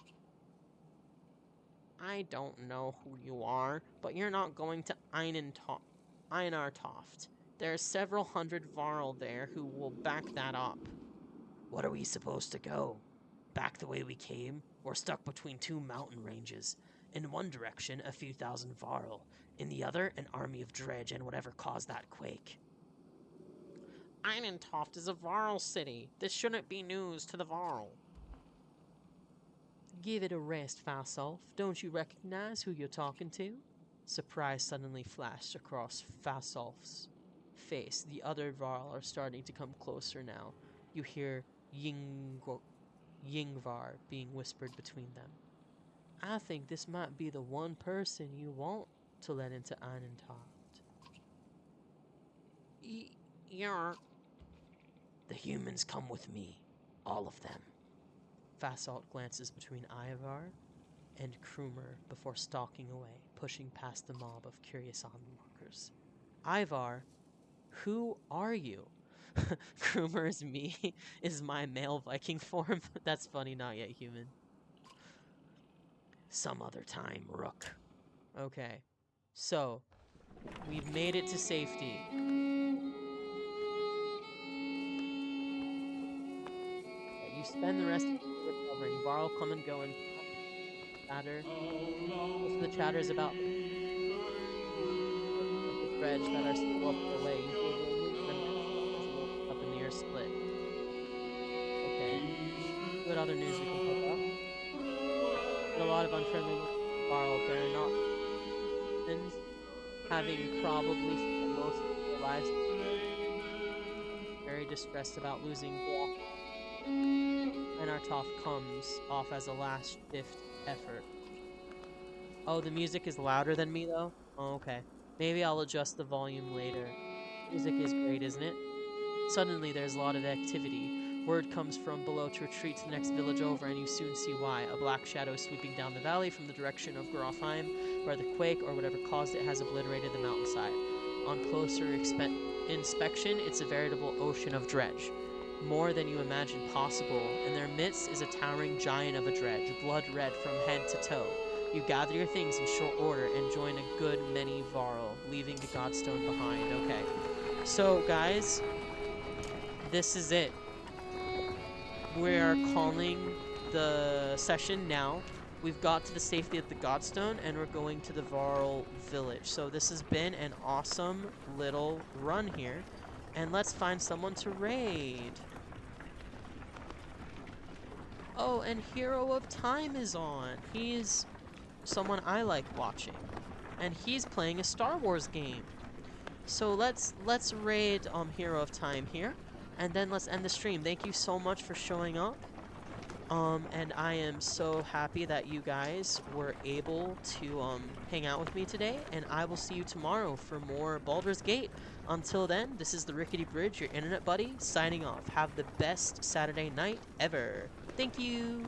I don't know who you are, but you're not going to Einartoft. There are several hundred Varl there who will back that up. What are we supposed to go? Back the way we came? We're stuck between 2 mountain ranges. In one direction, a few thousand Varl. In the other, an army of dredge and whatever caused that quake. Einartoft is a Varl city. This shouldn't be news to the Varl. Give it a rest, Fasolf. Don't you recognize who you're talking to? Surprise suddenly flashed across Fasolf's face. The other Varl are starting to come closer now. You hear Yingvar being whispered between them. I think this might be the one person you want to let into Einartoft. You're... The humans come with me. All of them. Fasalt glances between Ivar and Krumer before stalking away, pushing past the mob of curious onlookers. Ivar, who are you? Krumer is me, is my male Viking form. That's funny, not yet human. Some other time, Rook. Okay, so, we've made it to safety. You spend the rest of the day recovering. Varl come and go and chatter. Most of the chatter is about the dredge that are still up their way. Up in the air split. Okay. What other news we can pick up? A lot of unfriendly Varl. They're not humans, having probably spent most of their lives very distressed about losing Walk. Einartoft comes off as a last-ditch effort. Oh, the music is louder than me, though? Oh, okay. Maybe I'll adjust the volume later. Music is great, isn't it? Suddenly, there's a lot of activity. Word comes from below to retreat to the next village over, and you soon see why. A black shadow sweeping down the valley from the direction of Grofheim, where the quake, or whatever caused it, has obliterated the mountainside. On closer inspection, it's a veritable ocean of dredge. More than you imagine possible. In their midst is a towering giant of a dredge, blood red from head to toe. You gather your things in short order and join a good many Varl, leaving the Godstone behind. Okay. So, guys, this is it. We are calling the session now. We've got to the safety of the Godstone, and we're going to the Varl village. So this has been an awesome little run here. And let's find someone to raid. Oh, and Hero of Time is on. He's someone I like watching. And he's playing a Star Wars game. So let's raid Hero of Time here. And then let's end the stream. Thank you so much for showing up. And I am so happy that you guys were able to hang out with me today, and I will see you tomorrow for more Baldur's Gate. Until then, this is the Rickety Bridge, your internet buddy, signing off. Have the best Saturday night ever. Thank you!